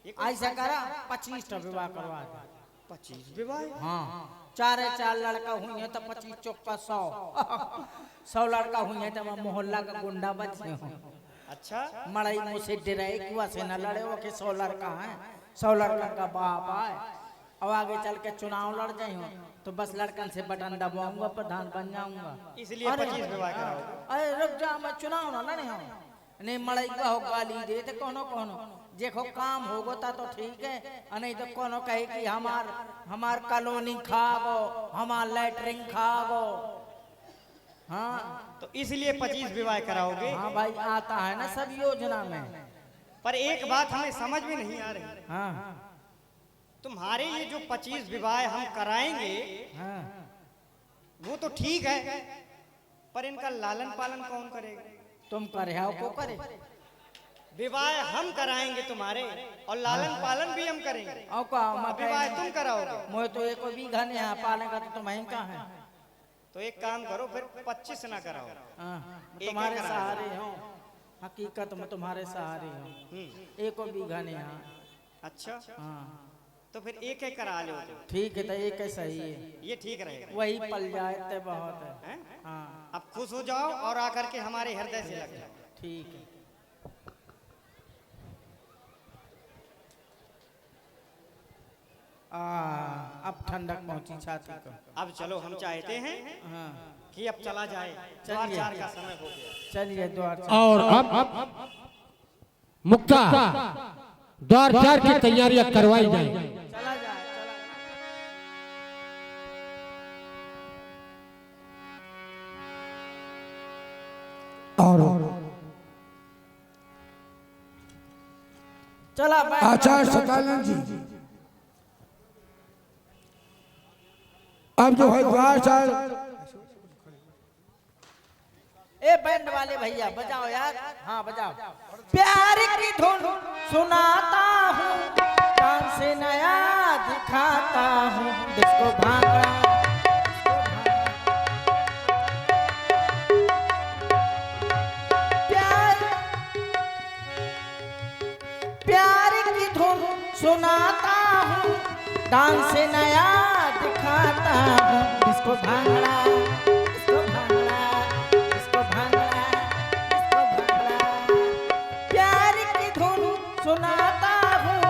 ये कोई ऐसा करा 25 विवाह करवा दे। 25 विवाह? हाँ 4 लड़का हुई है तो 25 चौका 100 100 लड़का हुई है तो मोहल्ला का गुंडा बचे हो। अच्छा मड़ई मुझसे डराए कि वैसे न लड़े वो कि 100 लड़का है, 100 लड़का का बाप आए और आगे चल के चुनाव लड़ जाए हो तो बस लड़कन से बटन दबाऊंगा, प्रधान बन जाऊंगा। इसलिए 25 विवाह कराओ। अरे रुक जा, मैं चुनाव न लड़े हो। नहीं मड़ई का हो गाली दे तो कोनो कोनो देखो काम होगो ता तो ठीक है, नहीं तो कोनो कहे कि हमार कॉलोनी खा गो, हमार लैटरिन खा गो। हाँ तो इसलिए 25 विवाह कराओगे। हाँ भाई, आता है ना सब योजना में। पर एक बात हमें समझ में नहीं आ रही, हाँ तुम्हारे ये जो 25 विवाह हम कराएंगे हाँ वो तो ठीक है, पर इनका लालन पालन कौन करेगा? तुम करे हो को करे। विवाह हम कराएंगे तुम्हारे और लालन पालन भी हम करेंगे। और का विवाह तुम कराओगे। मोए तो एक भी घने यहाँ पालेगा तो तुम्हें का है। तो एक काम करो, फिर 25 ना कराओ। हाँ, तुम्हारे सहारे हो, हकीकत में तुम्हारे सहारे हो। एक भी घने यहाँ। अच्छा, हाँ तो फिर एक एक करा लो। ठीक है, तो एक है सही है, ये ठीक रहेगा। वही पल जाए तो बहुत है। हैं? हाँ अब खुश हो जाओ और आकर के हमारे हृदय से लग जाओ। ठीक है। अब ठंडक पहुंची छाती को। अब चलो, हम चाहते हैं हाँ कि अब चला जाए, चलिए। 4 का समय हो गया। चलिए द्वार। और अब मुक्ता द्वार 4 की तैयारियां करवाई जाए। चला जाए, और चला आचार्य सतानंद जी अब जो है द्वार 4। ए बैंड वाले भैया बजाओ यार। हाँ बजाओ। प्यार की धुन सुनाता हूँ, कान से नया दिखाता हूँ, डिस्को भांगड़ा। प्यार की धुन सुनाता हूँ, डांस से नया दिखाता हूँ, disco bhangra, disco bhangra, disco bhangra, disco bhangra. प्यार की धुन सुनाता हूँ,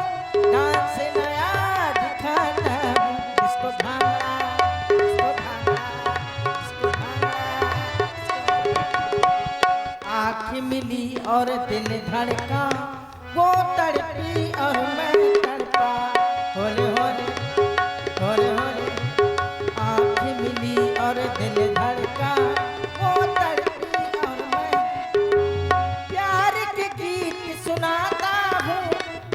डांस से नया दिखाता हूँ, disco bhangra, disco bhangra, disco bhangra, disco bhangra. आँख मिली और दिल धड़का, वो तड़पी और मैं तड़पा, होले होले होले होले। आँख मिली और दिल धड़का, वो तड़पी और मैं। प्यार के गीत सुनाता हूँ,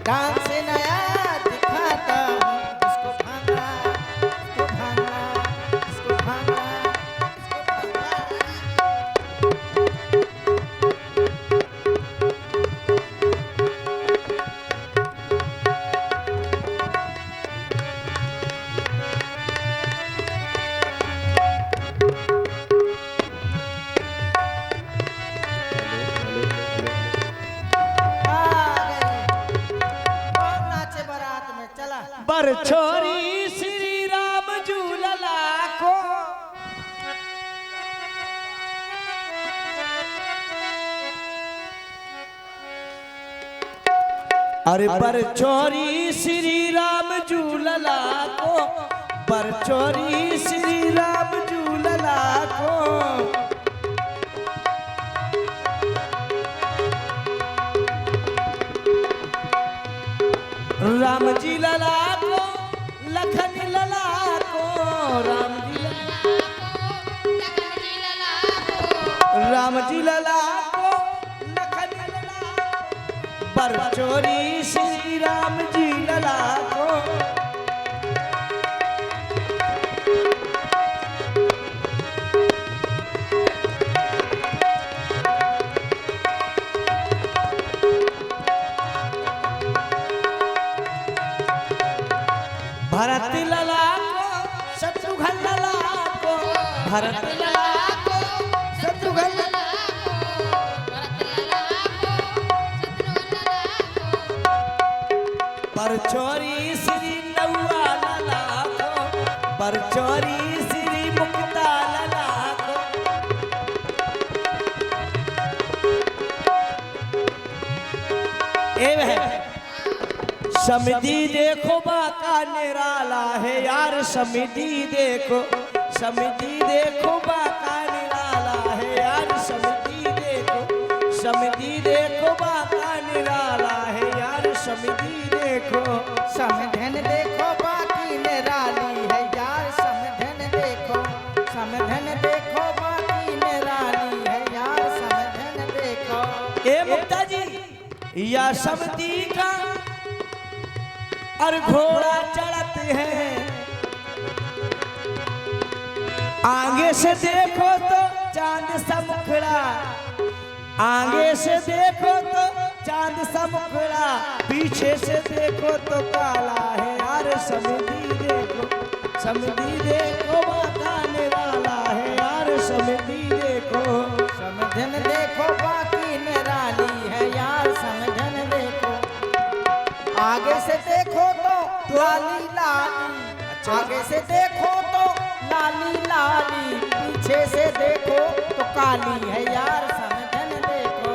डांस नया दिखाता हूँ, इसको भांगड़ा, इसको भांगड़ा, इसको भांगड़ा, इसको भांगड़ा। बर छोरी श्री राम झूलला को, अरे बर छोरी श्री राम झूलला को, बर छोरी श्री राम झूलला को। राम जी लला को, लखन लला को, राम जी लला को, राम जी लला को, लखन लला को। पर चोरी श्री राम जी लला को। भरत लला को, शत्रुघ्न लला को, भरत लला को, शत्रुघ्न लला को, भरत लला को, शत्रुघ्न लला को। परचोरी श्री नौआ लला को, परचोरी श्री मुक्ता लला को। ए वह समिति देखो बाका निराला है यार, समिति देखो, समिति देखो बाका निराला है यार, समिति देखो, समिति देखो बाका निराला है यार, समधी देखो समधन देखो बाकी निराली है यार, समधन देखो, समधन देखो बाकी निराली है यार, समधन देखो। ए मुक्ता जी या समधी का और घोड़ा चढ़ते हैं, आगे से देखो तो चांद सा मुखड़ा, आगे से देखो तो चांद सा मुखड़ा, पीछे से देखो तो काला है यार, समधी देखो, समधी देखो बाका निराला है यार, समधी देखो, समधन देखो बाकी निराली है यार, समधन देखो। आगे से देखो तो लाली लाली, आगे से देखो तो लाली लाली, पीछे से देखो तो काली है यार, समधन देखो,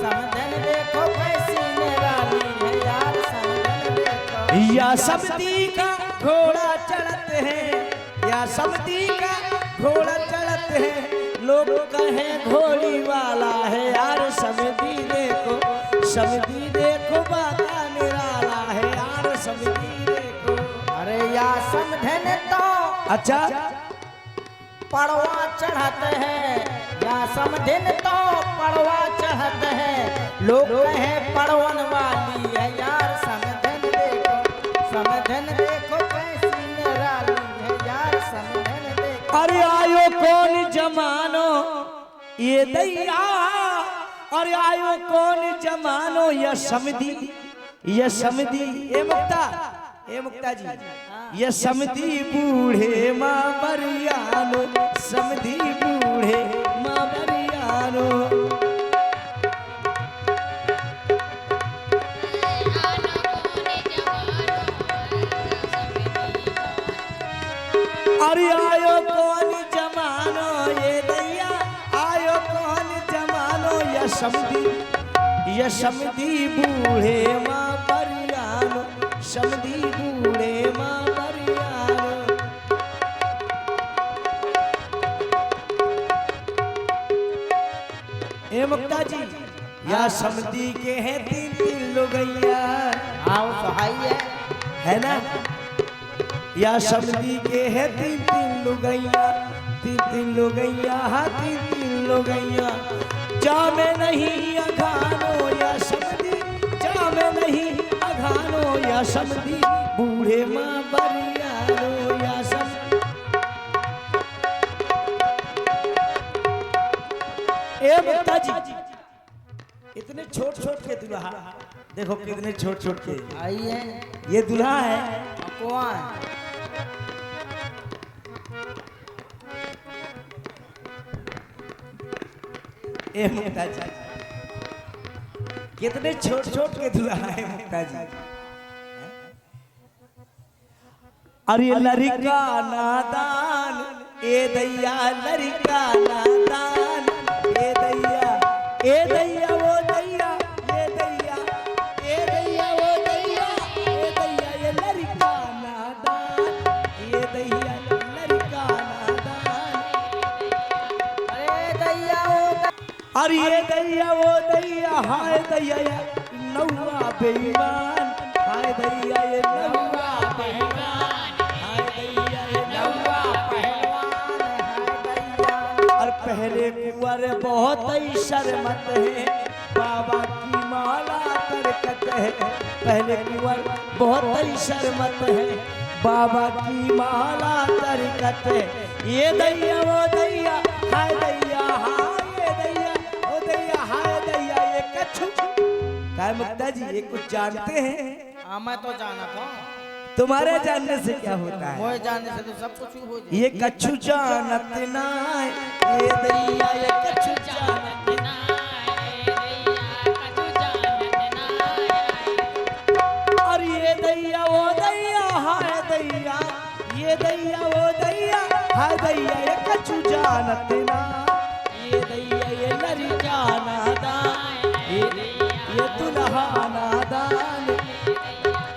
समधन देखो कैसी निराली है यार, समधन देखो। या समधी का घोड़ा चढ़ते हैं, या समधी का घोड़ा चढ़ते हैं, लोग कहें घोड़ी वाला है यार, समधी देखो, समधी देखो बाका निराला है यार, समधी देखो। अरे या समधन तो अच्छा पड़वा चढ़ते हैं, या समधन तो पड़वा चढ़ते हैं, लोग कहें पड़वन वाली है यार, समधन देखो, समधन देखो कैसी निराली है यार, समधन देखो। अरे आयो कौन जमानो ये दैया, अरे आयो कौन जमानो ये समधी, ये समधी। ए मुक्ता जी ये समधी बूढ़े माँ बरियानो, समधी बूढ़े माँ बरियानो। अरे आयो कौन जमानो ये दैया, आयो कौन जमानो ये समधी, ये समधी बूढ़े माँ बरियानो, समधी बूढ़े माँ बरियानो। ए मुक्ता जी या समधी के हैं तीन तीन लोगैया, आओ सहाय है ना, या समधी के हैं तीन तीन लोगैया, तीन तीन लोगैया, हाँ तीन तीन लोगैया। जामे नहीं अघानो या समधी, जामे नहीं अघानो या समधी, बूढ़े माँ बरियानो या समधी। ए मुक्ता जी इतने छोट छोट के दुल्हा देखो, कितने छोट छोट के आइए। ये दुल्हा है, कौन? ए मुक्ता जी कितने छोट छोट के दुल्हा है मुक्ता जी। अरे लड़का नादान ए दैया, लड़का नादान ए दैया, ए दैया वो दैया, ये दैया, ए दैया वो दैया, ए दैया ये लड़का नादान, ये दैया लड़का नादान। अरे दैया वो, अरे ये दैया वो दैया, हाय दैया ये नौवा बेईमान, हाय दैया ये नौवा बेईमान, हाय दैया ये नौवा पहलवान है दैया। और पहले कुंवर बहुत ही शर्मत है, बाबा की माला तरकत है, पहले कुंवर बहुत ही शर्मत है, बाबा की माला तरकत है। ये दैया वो दैया, हाय दैया, हाय ये दैया वो दैया, हाय दैया ये कछु। काय मुक्ता जी ये कुछ जानते हैं? हाँ मैं तो जाना था, तुम्हारे जानने से क्या होता है? मोए जानने से तो सब कुछ हो जाए। ये कछु जानत ना, ये दैया ये कछु जानत ना, और ये दैया वो दैया, हाय दैया, ये दैया वो दैया, हाय दैया ये कछु जानत ना, ये दैया ये लड़का नादान, ये दुल्हा नादान,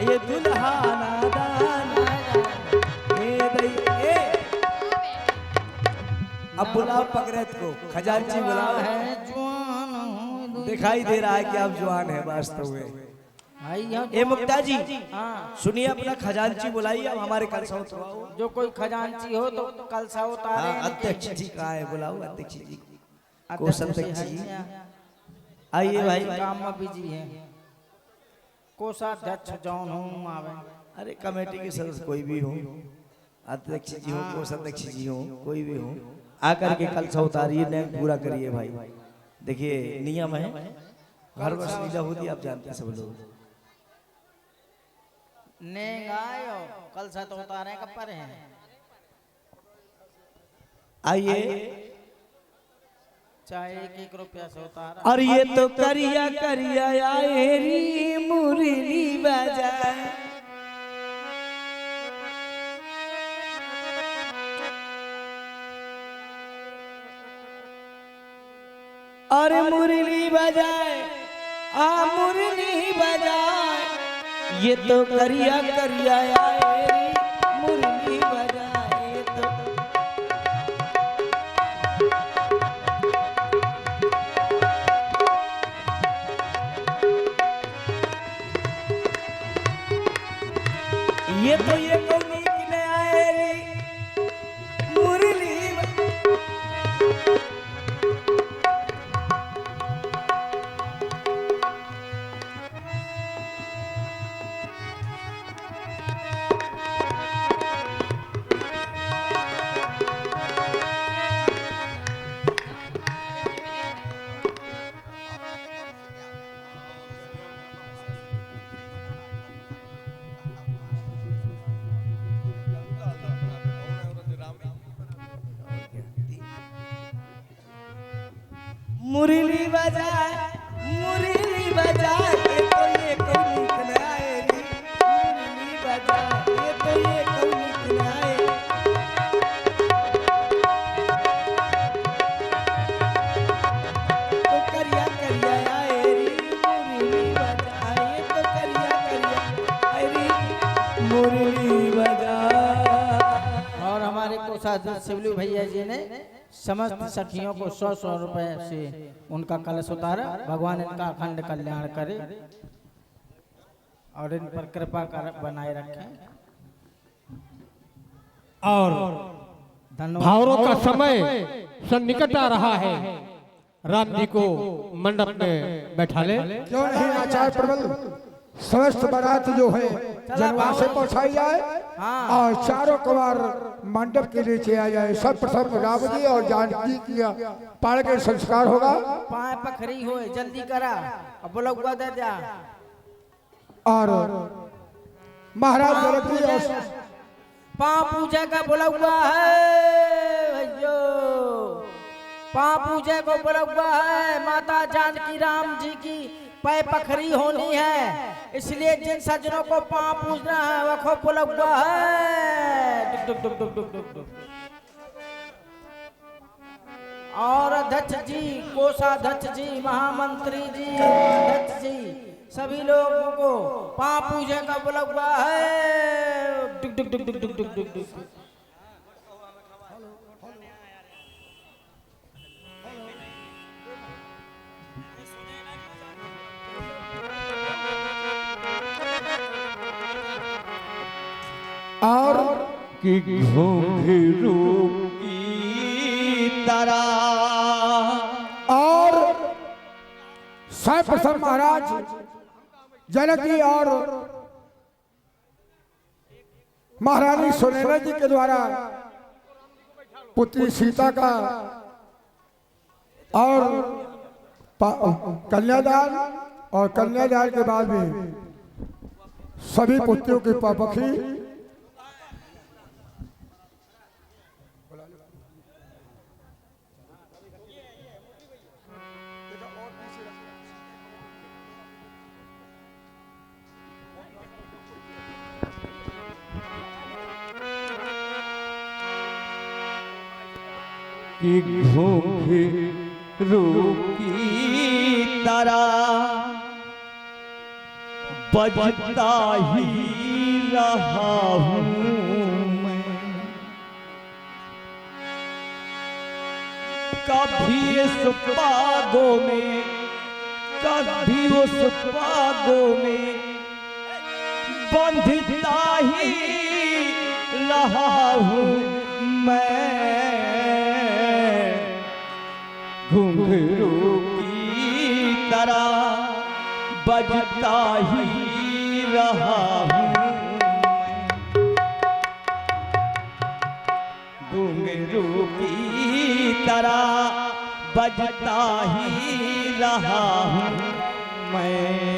ये दुल्हा नादान, ये दैया। अब बुलाओ पगरत को, खजांची बुलाओ। है जवान दिखाई दे रहा है कि आप जवान है वास्तव में। आई यहाँ ए मुक्ता जी हाँ, सुनिए, अपना खजांची बुलाइए, अब हमारे कलसा उतरवाओ। जो कोई खजांची हो तो कलसा उतारे। हाँ, अध्यक्ष जी कहाँ है, बुलाओ अध्यक्ष जी को। अध्यक्ष अध्यक्ष है जी यहाँ। आइए भाई। काम में बिजी है। कोषाध्यक्ष जौन हूँ आवे। अरे कमेटी के सदस्य कोई भी हो, अध्यक्ष जी हो, कोषाध्यक्ष जी हो, कोई भी हो, आकर के कलसा उतारिए, नेम पूरा करिए भाई। देखिए नियम है, हर वर्ष लीला होती है, आप जानते हैं सब लोग। नेंगायो कलसा तो उतारे कब पर हैं। आइए। चाहे 1-1 रुपया से उतारा। और ये तो करिया करिया आए री मुरली बजाए, और मुरली बजाए, आ मुरली बजाए, ये तो करिया करिया आए री मुरली बजाए। ये तो ये कौनी किने आए री मुरली मुरली बजाए, मुरली बजाए, ये कौनी किने आए री मुरली बजाए, ये कौनी किने आए। तो करिया करिया आए री मुरली बजाए, ये तो करिया करिया आए री मुरली बजाए। और हमारे कोषाध्यक्ष शिवलू भैया जी ने समस्त सखियों को 100-100 रुपए से उनका कलश उतारा। भगवान इनका अखंड कल्याण करे और इन पर कृपा कर बनाए रखें। और धन्यवाद। भावरों का समय सन्निकट आ रहा है। राम जी को मंडप में बैठा ले। क्यों नहीं आचार्य प्रबल समस्त बारात जो है जनवा से पहुंचाई जाए और चारों कुमार मंडप के नीचे आ जाए। सब प्रथम राम जी और जानकी की पाड़ के संस्कार होगा। पाए पखरी हो जल्दी करा अब बोला दे जा। और महाराज जनक जी और पाँव पूजा का बोला हुआ है भैयो। पाँव पूजा को बोला हुआ है। माता जानकी राम जी की पैर पखरी होनी है, इसलिए जिन सज्जनों को पाँव पूजना है वह खूब बोला हुआ है। डुक डुक डुक डुक डुक डुक। और अध्यक्ष जी, कोषाध्यक्ष जी, महामंत्री जी, अध्यक्ष जी, सभी लोगों को पाँव पूजा का बोला हुआ है। डुक डुक डुक डुक डुक डुक डुक डुक। और कि घुंघरू की तरह और सर्वप्रथम महाराज जनक जी और महारानी सुनैना जी के द्वारा पुत्री सीता का और कन्यादान और कन्यादान के बाद में सभी पुत्रियों की पखी कि घुंघरू की तरह बजता ही रहा हूँ मैं। कभी इस पागों में, कभी उस पागों में बंधता ही रहा हूँ मैं, घुंघरू की तरह बजता ही रहा हूँ मैं, घुंघरू की तरह बजता ही रहा हूँ मैं।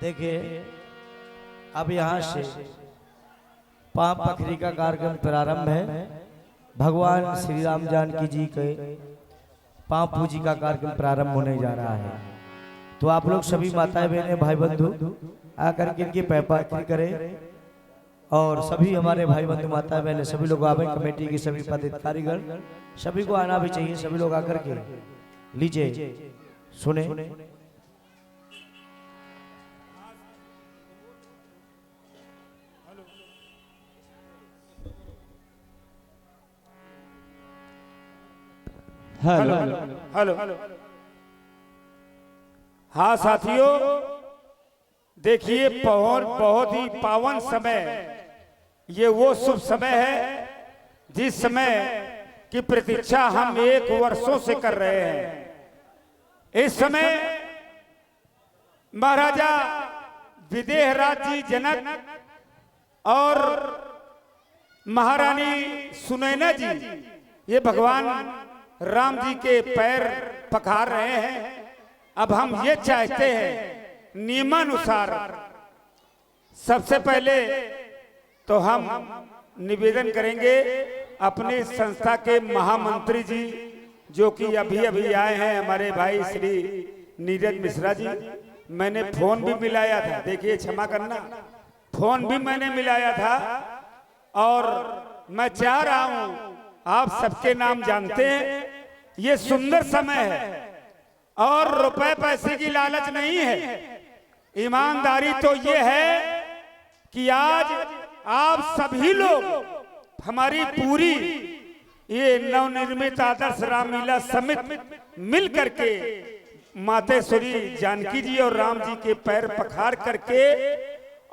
देखिए अब यहाँ से पांव पखरी का कार्यक्रम प्रारंभ है। भगवान श्री राम जानकी जी के पांव पूजी का कार्यक्रम प्रारंभ होने जा रहा है। तो आप लोग सभी माताएं बहनें भाई बंधु आकर के इनकी पैपाखरी करें और सभी हमारे भाई बंधु माताएं बहनें सभी लोग आवे, कमेटी के सभी पदाधिकारीगण सभी को आना भी चाहिए। सभी लोग आकर के लीजिए सुने। हेलो हेलो हाँ साथियों, देखिए बहुत ही पावन समय, ये वो शुभ समय है जिस समय की प्रतीक्षा हम 1 वर्षों से कर रहे हैं। इस समय महाराजा विदेहराज जी जनक और महारानी सुनैना जी ये भगवान राम जी के पैर पखार रहे हैं। अब हम ये चाहते हैं नियमानुसार सबसे पहले तो हम निवेदन करेंगे अपने संस्था के महामंत्री जी जो कि अभी अभी आए हैं, हमारे भाई श्री नीरज मिश्रा जी। मैंने फोन भी मिलाया था, देखिए क्षमा करना, फोन भी मैंने मिलाया था और मैं चाह रहा हूं आप सबके नाम जानते हैं। ये सुंदर समय है और रुपए पैसे की लालच नहीं है। ईमानदारी तो ये है कि आज आप सभी लोग हमारी पूरी ये नवनिर्मित आदर्श रामलीला समिति मिल करके मातेश्वरी जानकी जी और राम जी के पैर पखार करके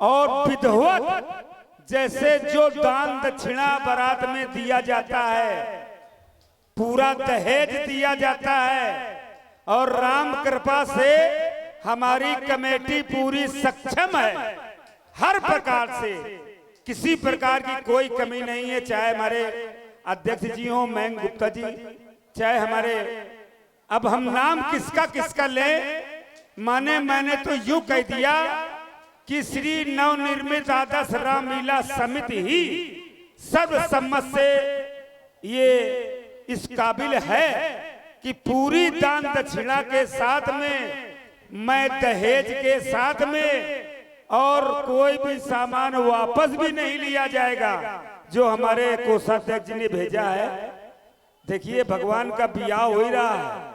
और विधवत जैसे जो दान दक्षिणा बारात में दिया जाता है, पूरा दहेज दिया जाता है और राम कृपा से हमारी कमेटी पूरी सक्षम है। हर प्रकार से किसी प्रकार की कोई कमी नहीं है, चाहे हमारे अध्यक्ष जी हो मैंग गुप्ता जी, चाहे हमारे, अब हम नाम किसका किसका लें, मैंने तो यूं कह दिया कि श्री नवनिर्मित आदर्श रामलीला समिति ही सर्वसम्मत से ये इस काबिल है कि पूरी दान दक्षिणा के साथ में, मैं दहेज के साथ में, और कोई भी सामान वापस भी नहीं लिया जाएगा जो हमारे कोषाध्यक्ष जी ने भेजा है। देखिए भगवान का बियाह हो ही रहा है,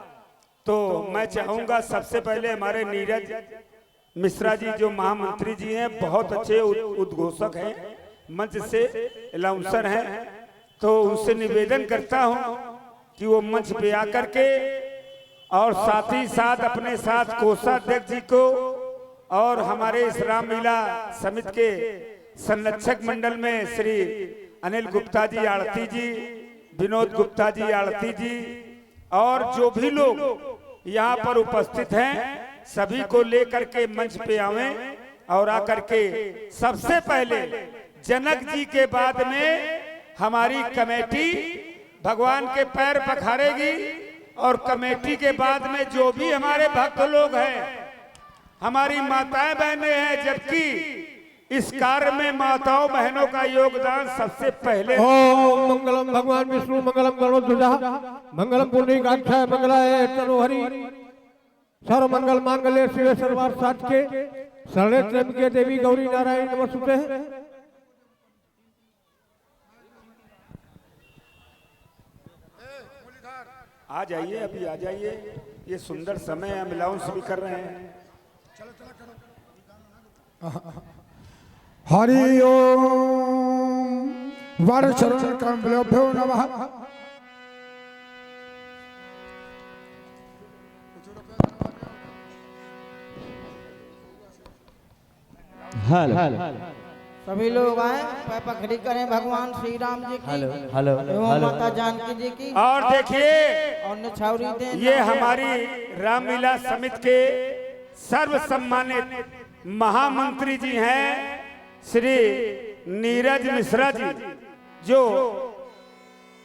तो मैं चाहूंगा सबसे पहले हमारे नीरज मिश्रा जी जो महामंत्री जी हैं, बहुत अच्छे उद्घोषक हैं, मंच से अनाउंसर हैं, तो उनसे निवेदन करता हूं कि वो मंच पे आकर के और साथ ही साथ अपने साथ कोषाध्यक्ष जी को और हमारे इस रामलीला समिति के संरक्षक मंडल में श्री अनिल गुप्ता जी आड़ती जी, विनोद गुप्ता जी आड़ती जी, और जो भी लोग यहाँ पर उपस्थित हैं सभी को लेकर के मंच पे आवें और आकर के सबसे पहले जनक जी के बाद में हमारी कमेटी भगवान के पैर पखारेगी, और कमेटी के बाद में जो भी हमारे भक्त लोग हैं, हमारी माताएं बहनें हैं, जबकि इस कार्य में माताओं बहनों का योगदान सबसे पहले। ओम मंगलम भगवान विष्णु मंगलम गणोध्वजा मंगलम पुण्यकाक्षाय मंगलाय तनोहरि सर्व मंगल मांगल्ये शिवे सर्वार्थ साधके शरणे त्र्यंबके देवी गौरी नारायणी नमोस्तुते। आ जाइए, अभी आ जाइए, ये सुंदर समय है, अनाउंस भी कर रहे हैं। हरि ओम वर चरण कमलोभ्यो नमः। सभी लोग आए, पैर पखड़ी करें भगवान श्री राम जी की एवं माता जानकी जी की। और देखिए और निछावरी दें। ये हमारी रामलीला समिति के सर्व सम्मानित महामंत्री जी हैं श्री नीरज मिश्रा जी, जो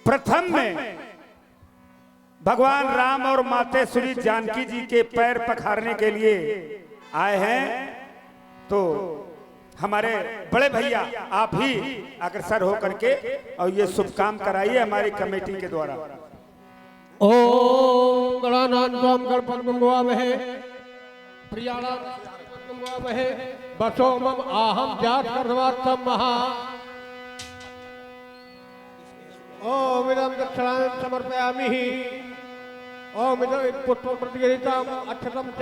प्रथम में भगवान राम और माते श्री जानकी जी के पैर पखारने के लिए आए हैं। तो हमारे बड़े भैया आप ही अग्रसर हो करके और ये शुभ काम कराइए हमारी कमेटी के द्वारा। ओम गणानां गणपतिं भवामहे प्रियाणां भवामहे बसो मम आहम जात सर्वात्म महा। ओम इदं दक्षिणां समर्पयामि। ओम इदं पुष्पं प्रतिगृहीताम् अक्षतं च।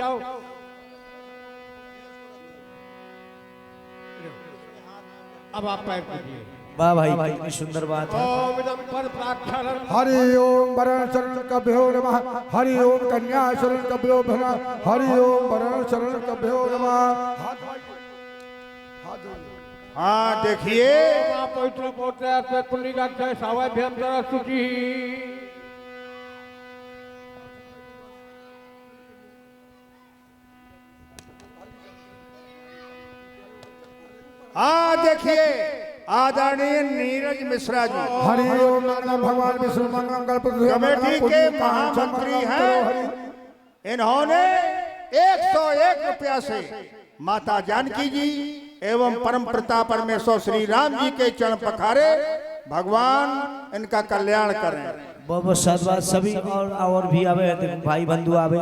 अब आप पैर कीजिए। वाह भाई, कितनी सुंदर बात है। ओम इदं पद प्राक्षरं हरि ओम वरण चरण कभ्यो नमः। हरि ओम कन्या शरण कभ्यो नमः। हरि ओम वरण चरण कभ्यो नमः। हाँ देखिए, पवित्र पौत्र पुण्यकाक्षाय सावाभ्यम सरस्वती। हाँ देखिए, आदरणीय नीरज मिश्रा जी हरि ओम मंगलम भगवान विष्णु मंगलम गणपति कमेटी के महामंत्री हैं। इन्होंने 101 रुपया से माता जानकी जी एवं परम प्रताप परमेश्वर श्री राम जी के चरण पखारे। भगवान इनका कल्याण करें। बहुत बहुत साधुवाद। सभी और भी आवे, भाई बंधु आवे,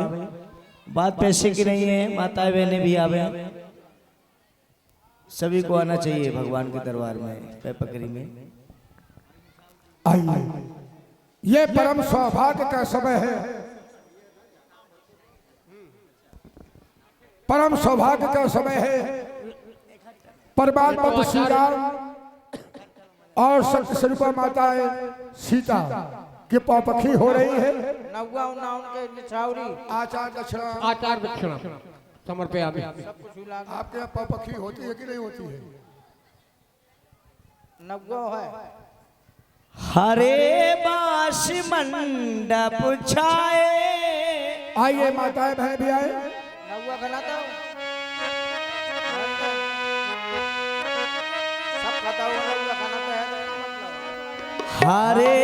बात पैसे की नहीं है, माता बहने भी आवे, सभी को आना चाहिए भगवान के दरबार में, पैर पकड़ी में। आइए, ये परम सौभाग्य का समय है, परम सौभाग्य का समय है। परमात्मा श्री राम और सत्य स्वरूपा माता सीता की पौपखी हो रही है। नौवा उनके निछावरी आचार दक्षिणा आचार दक्षिणा समर्पयामि। आपके यहाँ पौपखी होती है कि नहीं होती है? नौवा है। हरे बास मंडप छाए। आइए माताएं बहन भी आए। नौवा खाना था सब खाता हुआ नौवा खाना तो है मतलब। हरे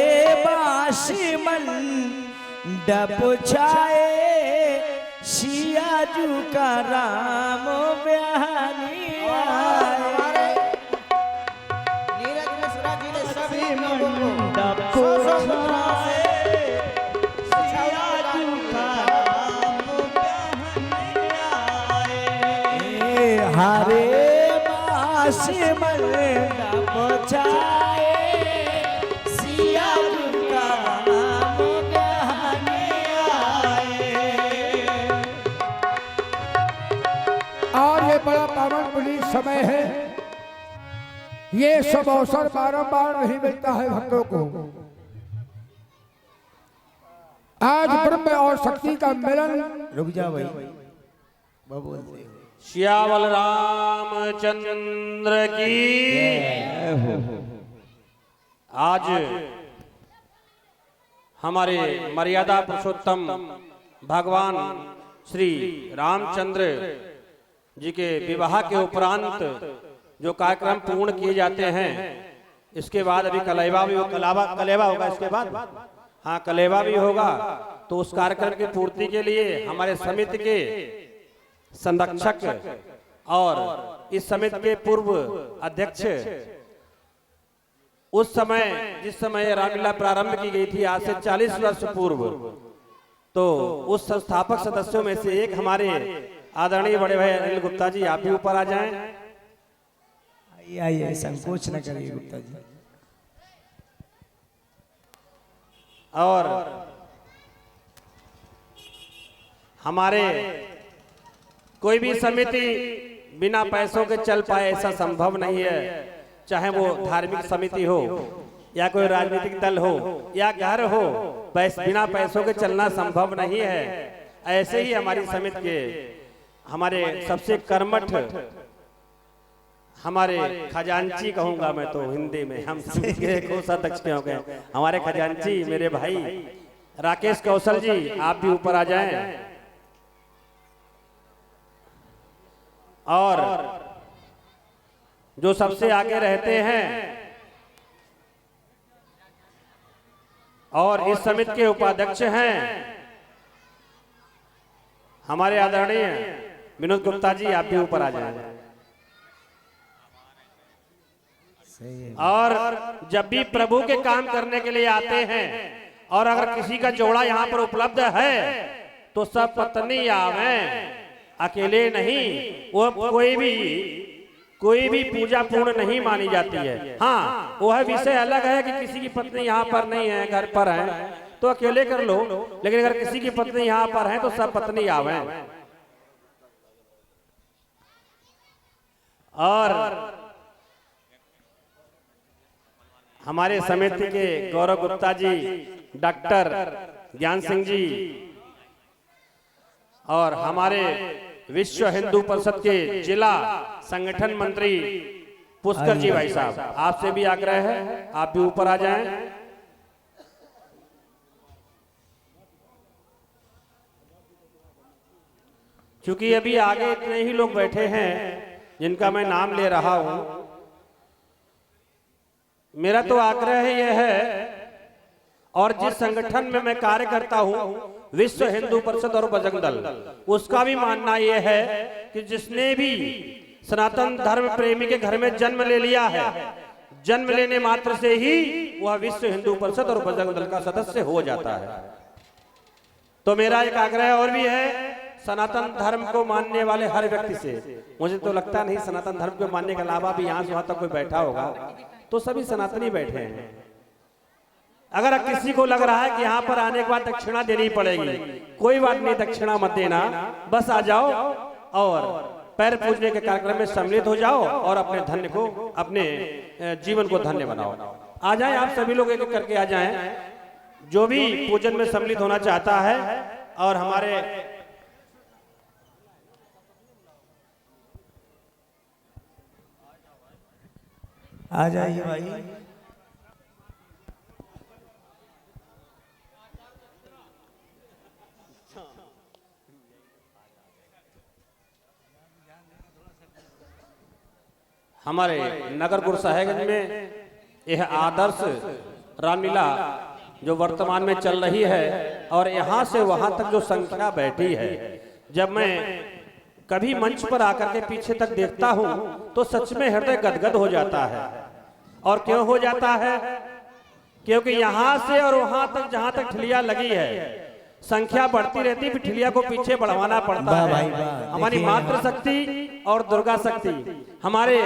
बास मंडप छाए, सियाजू का राम बिहारी हमारे नीरज मिश्रा जी ने सभी लोगों को मंडप सौ को सौ मुद्राओं से सिया का हरे मास मंडप छाए सिया का नाम गाने आए। और ये बड़ा पावन पुनीत समय है। ये सब अवसर बारंबार नहीं मिलता है भक्तों को। आज ब्रह्म और शक्ति का मिलन। रुक जा भाई बोल दे। श्यावल रामचंद्र की आज हमारे मर्यादा पुरुषोत्तम भगवान श्री रामचंद्र जी के विवाह के उपरांत जो कार्यक्रम पूर्ण किए जाते हैं, इसके बाद अभी कलेवा भी कलेवा होगा। इसके बाद हाँ कलेवा भी होगा। तो उस कार्यक्रम की पूर्ति के लिए हमारे समिति के संरक्षक और इस समिति के पूर्व अध्यक्ष, उस समय जिस समय रामलीला प्रारंभ की गई थी आज से 40 वर्ष पूर्व, तो उस संस्थापक सदस्यों में से एक हमारे आदरणीय बड़े भाई अनिल गुप्ता जी, आप भी ऊपर आ जाएं। आइए संकोच न करिए गुप्ता जी। और हमारे कोई भी समिति बिना पैसों के चल पाए ऐसा संभव नहीं है। चाहे वो धार्मिक समिति हो या कोई राजनीतिक दल हो या घर हो, बिना पैसों के चलना संभव नहीं है। ऐसे ही हमारी समिति के हमारे सबसे कर्मठ हमारे खजांची कहूंगा मैं तो हिंदी में, हम के कोषाध्यक्ष के हो गए हमारे खजांची मेरे भाई राकेश कौशल जी, आप भी ऊपर आ जाएं। और जो सबसे आगे रहते हैं और इस समिति के उपाध्यक्ष हैं हमारे आदरणीय विनोद गुप्ता जी, आप भी ऊपर आ जाएं। और जब भी प्रभु के काम करने के लिए आते हैं और अगर किसी का जोड़ा यहाँ पर उपलब्ध है तो सब पत्नी आवे, अकेले नहीं। वो कोई भी पूजा पूर्ण नहीं मानी जाती है। हाँ, वो है विषय अलग है कि किसी की पत्नी यहाँ पर नहीं है, घर पर है तो अकेले कर लो, लेकिन अगर किसी की पत्नी यहाँ पर है तो सब पत्नी आवे। और हमारे समिति के गौरव गुप्ता जी, डॉक्टर ज्ञान सिंह जी और हमारे विश्व हिंदू परिषद के जिला संगठन मंत्री पुष्कर जी भाई साहब, आपसे भी आग्रह है आप भी ऊपर आ जाएं। क्योंकि अभी आगे इतने ही लोग बैठे हैं जिनका मैं नाम ले रहा हूं। मेरा तो आग्रह यह है, और जिस संगठन में मैं कार्य करता हूं विश्व हिंदू परिषद और बजरंग दल, उसका भी मानना यह है कि जिसने भी सनातन धर्म प्रेमी के घर में जन्म ले लिया है, जन्म लेने मात्र से ही वह विश्व हिंदू परिषद और बजरंग दल का सदस्य हो जाता है। तो मेरा एक आग्रह और भी है, सनातन धर्म को मानने वाले हर व्यक्ति से, मुझे तो लगता नहीं सनातन धर्म को मानने के अलावा भी यहाँ से वहां तक कोई बैठा होगा, तो सभी सनातनी बैठे हैं। अगर किसी को लग रहा है कि यहाँ पर आने के बाद दक्षिणा देनी पड़ेगी, कोई बात नहीं, दक्षिणा मत देना, बस आ जाओ और पैर पूजने के कार्यक्रम में सम्मिलित हो जाओ और अपने धन्य को, अपने जीवन को धन्य बनाओ। आ जाएं आप सभी लोग, एक एक करके आ जाएं जो भी पूजन में सम्मिलित होना चाहता है। और हमारे आ जाइए भाई। हमारे नगर गुरसाहिबगंज में यह आदर्श रामलीला जो वर्तमान में चल रही है, और यहाँ से वहाँ तक जो संख्या बैठी है, जब मैं कभी मंच पर आकर के पीछे तक देखता हूं तो सच में हृदय गदगद हो जाता है। और क्यों हो जाता है? क्योंकि यहां से और वहां तक जहां तक ठिलिया लगी है संख्या बढ़ती रहती, फिर ठिलिया को पीछे बढ़वाना पड़ता है। हमारी मातृशक्ति और दुर्गा शक्ति, हमारे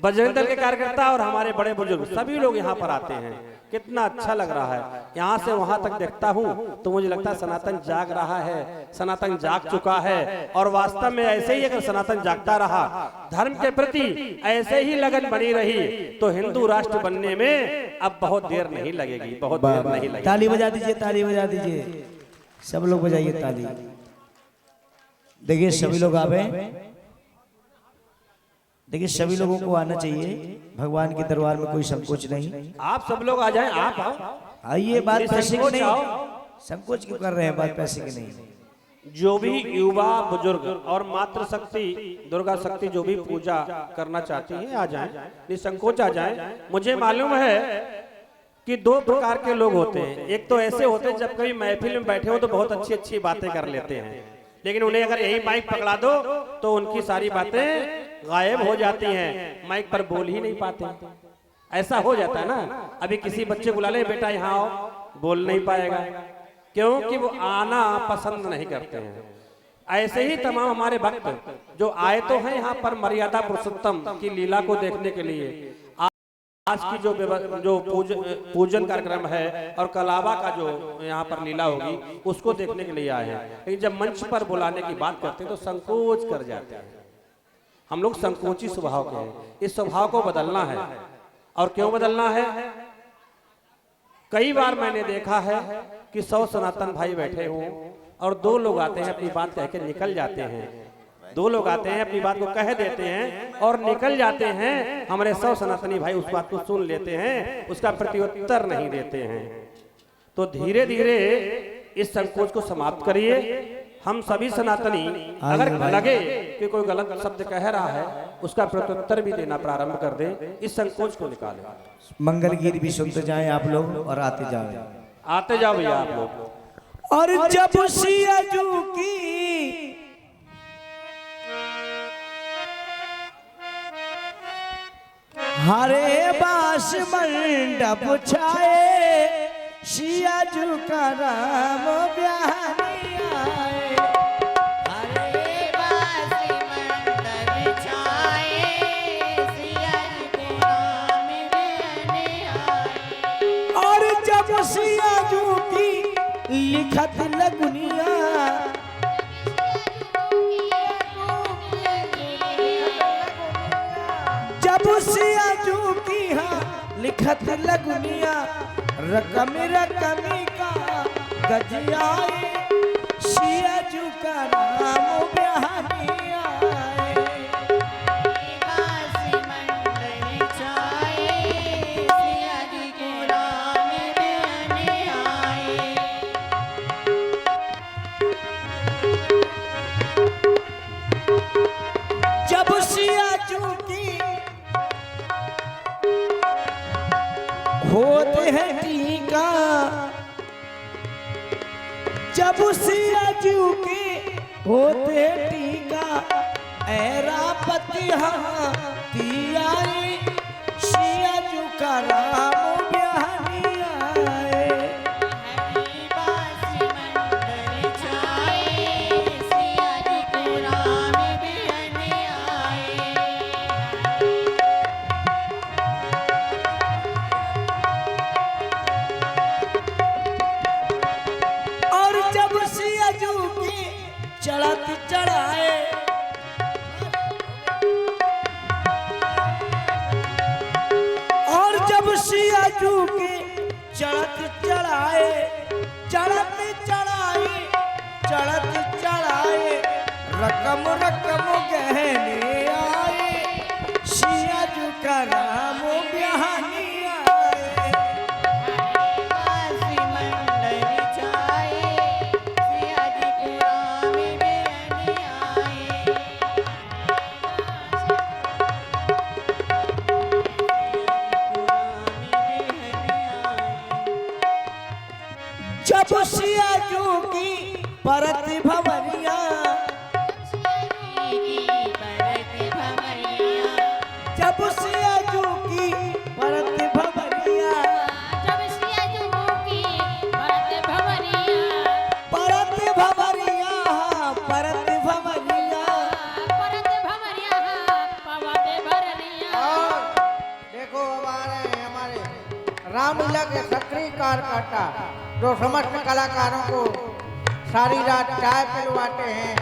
बजरंग दल के कार्यकर्ता और हमारे बड़े बुजुर्ग सभी लोग यहाँ पर आते हैं। कितना अच्छा लग रहा है। यहाँ से वहां तक देखता हूँ तो मुझे लगता है सनातन जाग रहा है, सनातन जाग चुका है। और वास्तव में ऐसे ही अगर सनातन जागता रहा, धर्म के प्रति ऐसे ही लगन बनी रही, तो हिंदू राष्ट्र बनने में अब बहुत देर नहीं लगेगी, बहुत देर नहीं लगेगी। ताली बजा दीजिए, ताली बजा दीजिए, सब लोग बजाइए ताली। देखिए सभी लोग आवे, देखिए सभी लोगों को आना चाहिए। भगवान के दरबार में कोई संकोच नहीं। आप सब लोग आ जाएं, आप आओ। आइए, बात पैसे की नहीं, संकोच क्यों कर रहे हैं, बात पैसे की नहीं। जो भी युवा बुजुर्ग और मातृशक्ति दुर्गा शक्ति जो भी पूजा करना चाहती है आ जाएं, निसंकोच आ जाएं। मुझे मालूम है कि दो प्रकार के लोग होते हैं। एक तो ऐसे होते हैं जब कभी महफिल में बैठे हो तो बहुत अच्छी अच्छी बातें कर लेते हैं, लेकिन उन्हें अगर यही माइक पकड़ा दो तो उनकी सारी बातें गायब हो जाती हैं, माइक पर बोल ही नहीं पाते। ऐसा हो जाता है ना। अभी किसी बच्चे को बुला ले, बेटा यहाँ आओ, बोल नहीं पाएगा क्योंकि वो आना पसंद नहीं करते हैं। ऐसे ही तमाम हमारे भक्त जो आए तो हैं यहाँ पर मर्यादा पुरुषोत्तम की लीला को देखने के लिए। आज की जो पूजन कार्यक्रम है और कलावा का जो यहाँ पर लीला होगी उसको देखने के लिए आए हैं। लेकिन जब मंच पर बुलाने की बात करते हैं तो संकोच कर जाते हैं। हम लोग संकोची स्वभाव के हैं। इस स्वभाव को बदलना है। और क्यों बदलना है? कई बार मैंने देखा है कि 100 सनातन भाई बैठे हों और 2 लोग आते हैं अपनी बात कह के निकल जाते हैं। 2 लोग आते हैं अपनी बात को कह देते हैं और निकल जाते हैं। हमारे 100 सनातनी भाई उस बात को सुन लेते हैं, उसका प्रत्युत्तर नहीं देते हैं। तो धीरे धीरे इस संकोच को समाप्त करिए। हम सभी सनातनी अगर लगे कि कोई गलत शब्द कह रहा है उसका प्रत्युत्तर भी देना प्रारंभ कर दे, इस संकोच को निकालें। मंगल गीत भी सुनते जाएं आप लोग और आते जाओ, आते जाओ भैया आप लोग। और जब सियाजू की हरे बास मंडप छाए, सियाजू का राम बिहारी आए। हरे बास मंडप छाए, सियाजू के राम बिहारी आए। और जब सियाजू की लिखत लगुनिया, जब सियाजू की हाँ लिखत लगुनिया, रकमी रकमी का गजियाए, सियाजू का राम बिहारी आए। बास मंडप छाए, सियाजू के राम बिहारी आए। जब सियाजू की होते हैं टीका, जब सियाजू के होते हैं टीका, ऐरापति हाथी आए, सियाजू का राम बिहारी आए। बास मंडप छाए, सियाजू के राम बिहारी आए। और जब सियाजू की चढ़त चढ़ाए, और जब सियाजू की चढ़त चढ़ाए, चढ़त चढ़ाए, चढ़त चढ़ाए, रकम रकम गहने आए, सियाजू का राम बिहारी आए। बास मंडप छाए, सियाजू के राम बिहारी आए। जब सियाजू की परत भवरिया, रामलीला के सक्रिय कार्यकर्ता जो समस्त कलाकारों को सारी रात चाय पिलवाते हैं,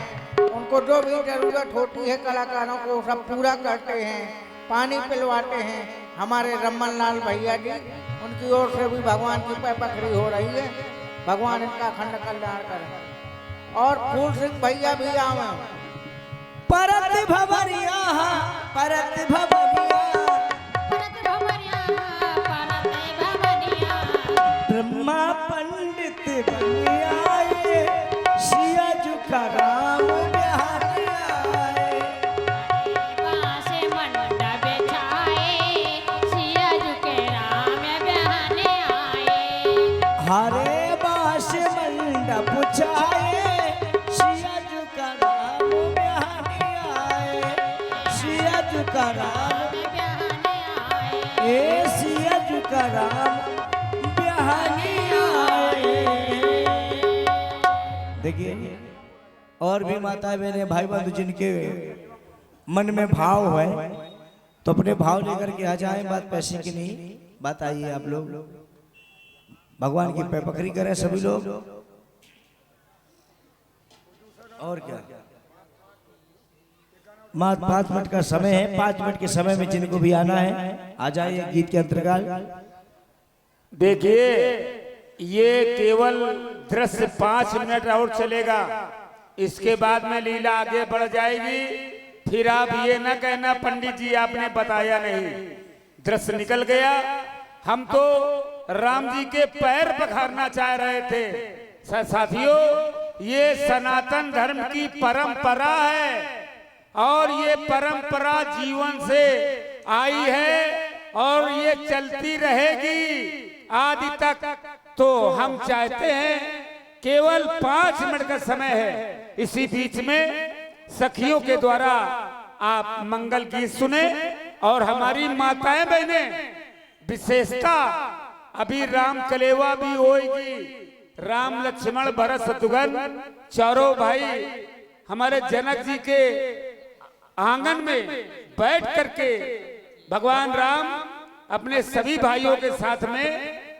उनको जो भी जरूरत होती है कलाकारों को सब पूरा करते हैं, पानी पिलवाते हैं। हमारे रमन लाल भैया जी, उनकी ओर से भी भगवान की पैपखरी हो रही है। भगवान इनका अखंड कल्याण करें। और फूल सिंह भैया भी आवे। परत भवरिया परत भवरिया ब्रह्मा पंडित बन आए, सिया झुका राम बिहारी आए। हरे बास मंडप छाए, सिया झुका राम बिहारी आए। सिया झुका राम ए सिया झुका राम बिहारी आए। देखिए और भी माता बहने भाई बंधु जिनके मन में भाव है तो अपने भाव लेकर के आ जाए। बात पैसे की नहीं, बात आइए आप लोग भगवान की पैपखरी करें सभी लोग। और क्या 5 मिनट का समय है, 5 मिनट के समय में जिनको भी आना है आ जाइए गीत के अंतर्गत। देखिए ये केवल दृश्य 5 मिनट और चलेगा, इसके बाद में लीला आगे बढ़ जाएगी। फिर आप ये ना कहना पंडित जी आपने बताया नहीं, दृश्य निकल गया। हम तो राम जी के पैर पखारना चाह रहे थे। साथियों, ये सनातन धर्म की परंपरा है और ये परंपरा जीवन से आई है और ये चलती रहेगी आदि तक। तो हम चाहते हैं केवल 5 मिनट का समय है, इसी बीच में सखियों के द्वारा आप मंगल गीत सुने और हमारी माताएं बहनें विशेषता अभी राम कलेवा भी होगी। राम लक्ष्मण भरत शत्रुघ्न चारों भाई हमारे जनक जी के आंगन में बैठ करके भगवान राम अपने सभी भाइयों के साथ में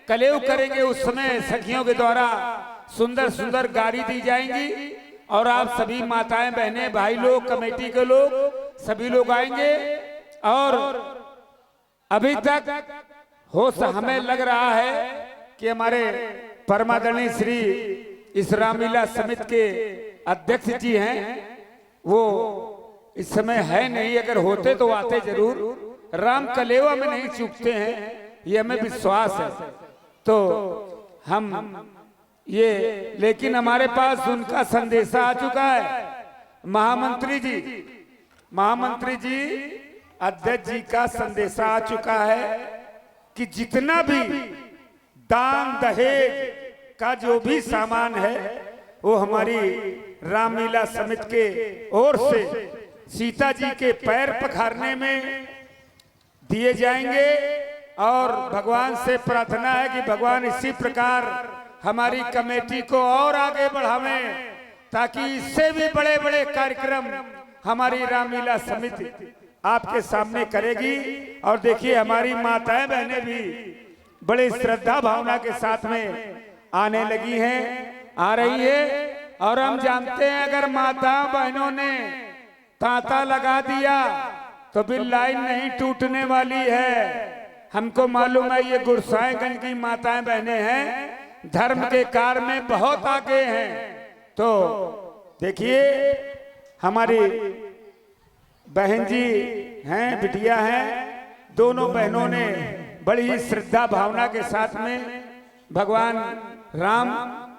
कलेव करेंगे। उस समय सखियों के द्वारा सुंदर सुंदर गाड़ी दी जाएंगी और आप सभी माताएं बहनें भाई लोग कमेटी के लोग सभी लोग आएंगे। और अभी तक हमें लग रहा है कि हमारे परमादरणीय श्री इस रामलीला समिति के अध्यक्ष जी हैं, वो इस समय है नहीं, अगर होते तो आते जरूर। राम कलेवा में नहीं चूकते हैं, ये हमें विश्वास है। तो हम ये लेकिन हमारे पास उनका संदेशा आ चुका है। महामंत्री जी अध्यक्ष जी का संदेशा आ चुका है कि जितना भी दान दहेज का जो भी सामान है वो हमारी रामलीला समिति के ओर से सीता जी के पैर पखारने में दिए जाएंगे। और भगवान से प्रार्थना है कि भगवान इसी प्रकार हमारी कमेटी को और आगे बढ़ावें, ताकि इससे भी बड़े बड़े कार्यक्रम हमारी रामलीला समिति आपके सामने करेगी। और देखिए हमारी माताएं बहनें भी बड़ी श्रद्धा भावना के साथ में आने लगी हैं, आ रही है। और हम जानते हैं अगर माता बहनों ने तांता लगा दिया तो फिर लाइन नहीं टूटने वाली है। हमको मालूम है ये गुरसाईगंज की माताएं बहनें हैं, धर्म के कार्य में बहुत आगे हैं। तो देखिए हमारी बहन जी हैं, बिटिया हैं, दोनों बहनों ने बड़ी ही श्रद्धा भावना के साथ में भगवान राम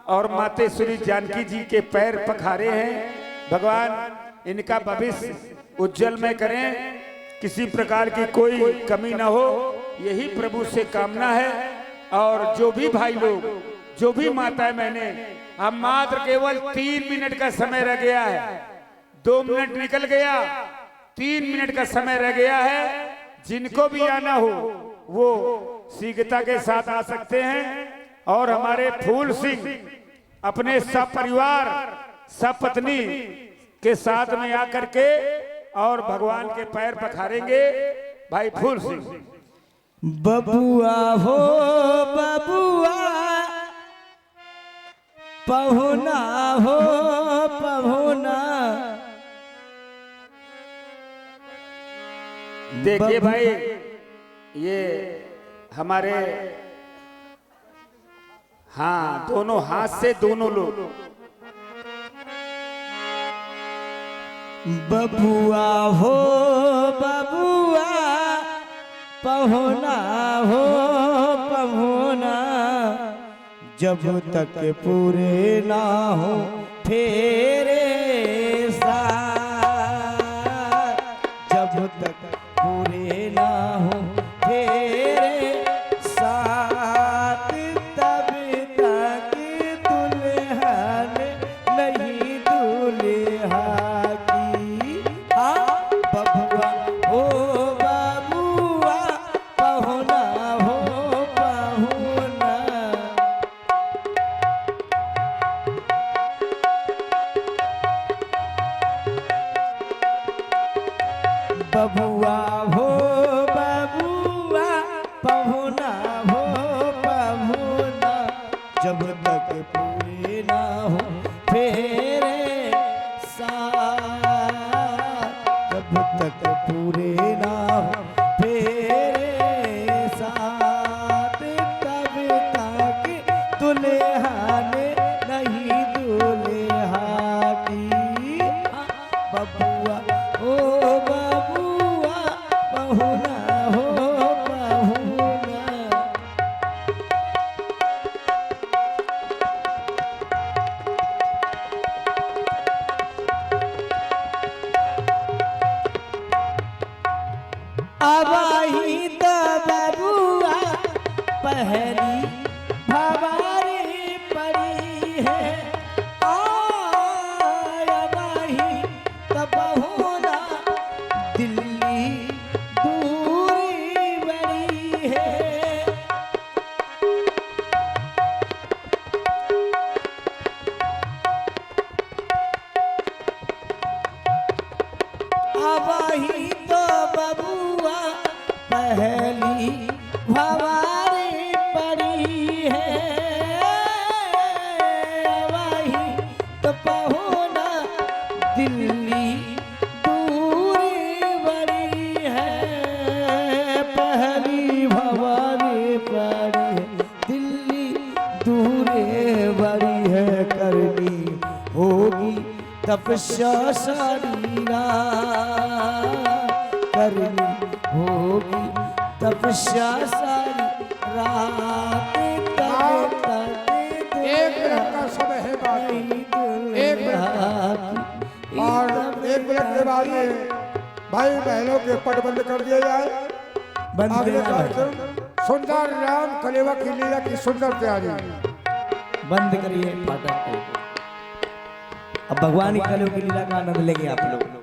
और मातेश्वरी जानकी जी के पैर पखारे हैं। भगवान इनका भविष्य उज्जवल में करें, किसी प्रकार की कोई कमी ना हो, यही प्रभु से कामना है। और जो भी भाई लोग, जो भी माताएं बहने, अब मात्र केवल 3 मिनट का समय रह गया है। 2 मिनट निकल गया, 3 मिनट का समय रह गया है। जिनको भी आना हो वो शीघ्रता के साथ आ सकते हैं। और हमारे फूल सिंह अपने सपरिवार सपत्नी के साथ में आकर के और भगवान के पैर पखारेंगे। भाई फूल सिंह बबुआ हो बबुआ, पहुना हो पहुना। देखिए भाई, ये हमारे हाँ दोनों हाथ से दोनों लोग। बबुआ हो बबुआ, पहुना हो पहुना। जब तक पूरे ना हो फेरे साथ, जब तक पूरे ना हो फेरे साथ, तब तक दुल्हन नहीं दूल्हा की। हाँ बबुआ हो बबुआ, पहुना हो पहुना। बबुआ हो बबुआ, पहुना हो पहुना। जब तक पूरे ना हो फेरे साथ, जब तक पूरे ना हो फेरे साथ, तब तक दुल्हन नहीं दूल्हा की। बबुआ ओ बबुआ, पहुना हो पहुना। अबही तो बबुआ पहली भवारी पड़ी है। अबही तो बहुना दिल्ली दूरी बड़ी है। अबही तो बबुआ पहली भवारी पड़ी है। अबही तो पहुना दिल्ली दूरी बड़ी है। पहली भवारी पड़ी है, दिल्ली दूरी बड़ी है। करनी होगी तपस्या सारी रात, करनी होगी तपस्या सारी रात। तब तक एक मिनट का समय है बाकी, एक मिनट। और एक मिनट के बाद में भाई बहनों के पट बंद कर दिया जाए। बंद अगले करना है। कार्यक्रम सुंदर राम कलेवा की लीला की सुंदर तैयारी। बंद करिए फाटक को। अब भगवान की कलियों की लीला का आनंद लेंगे आप लोग।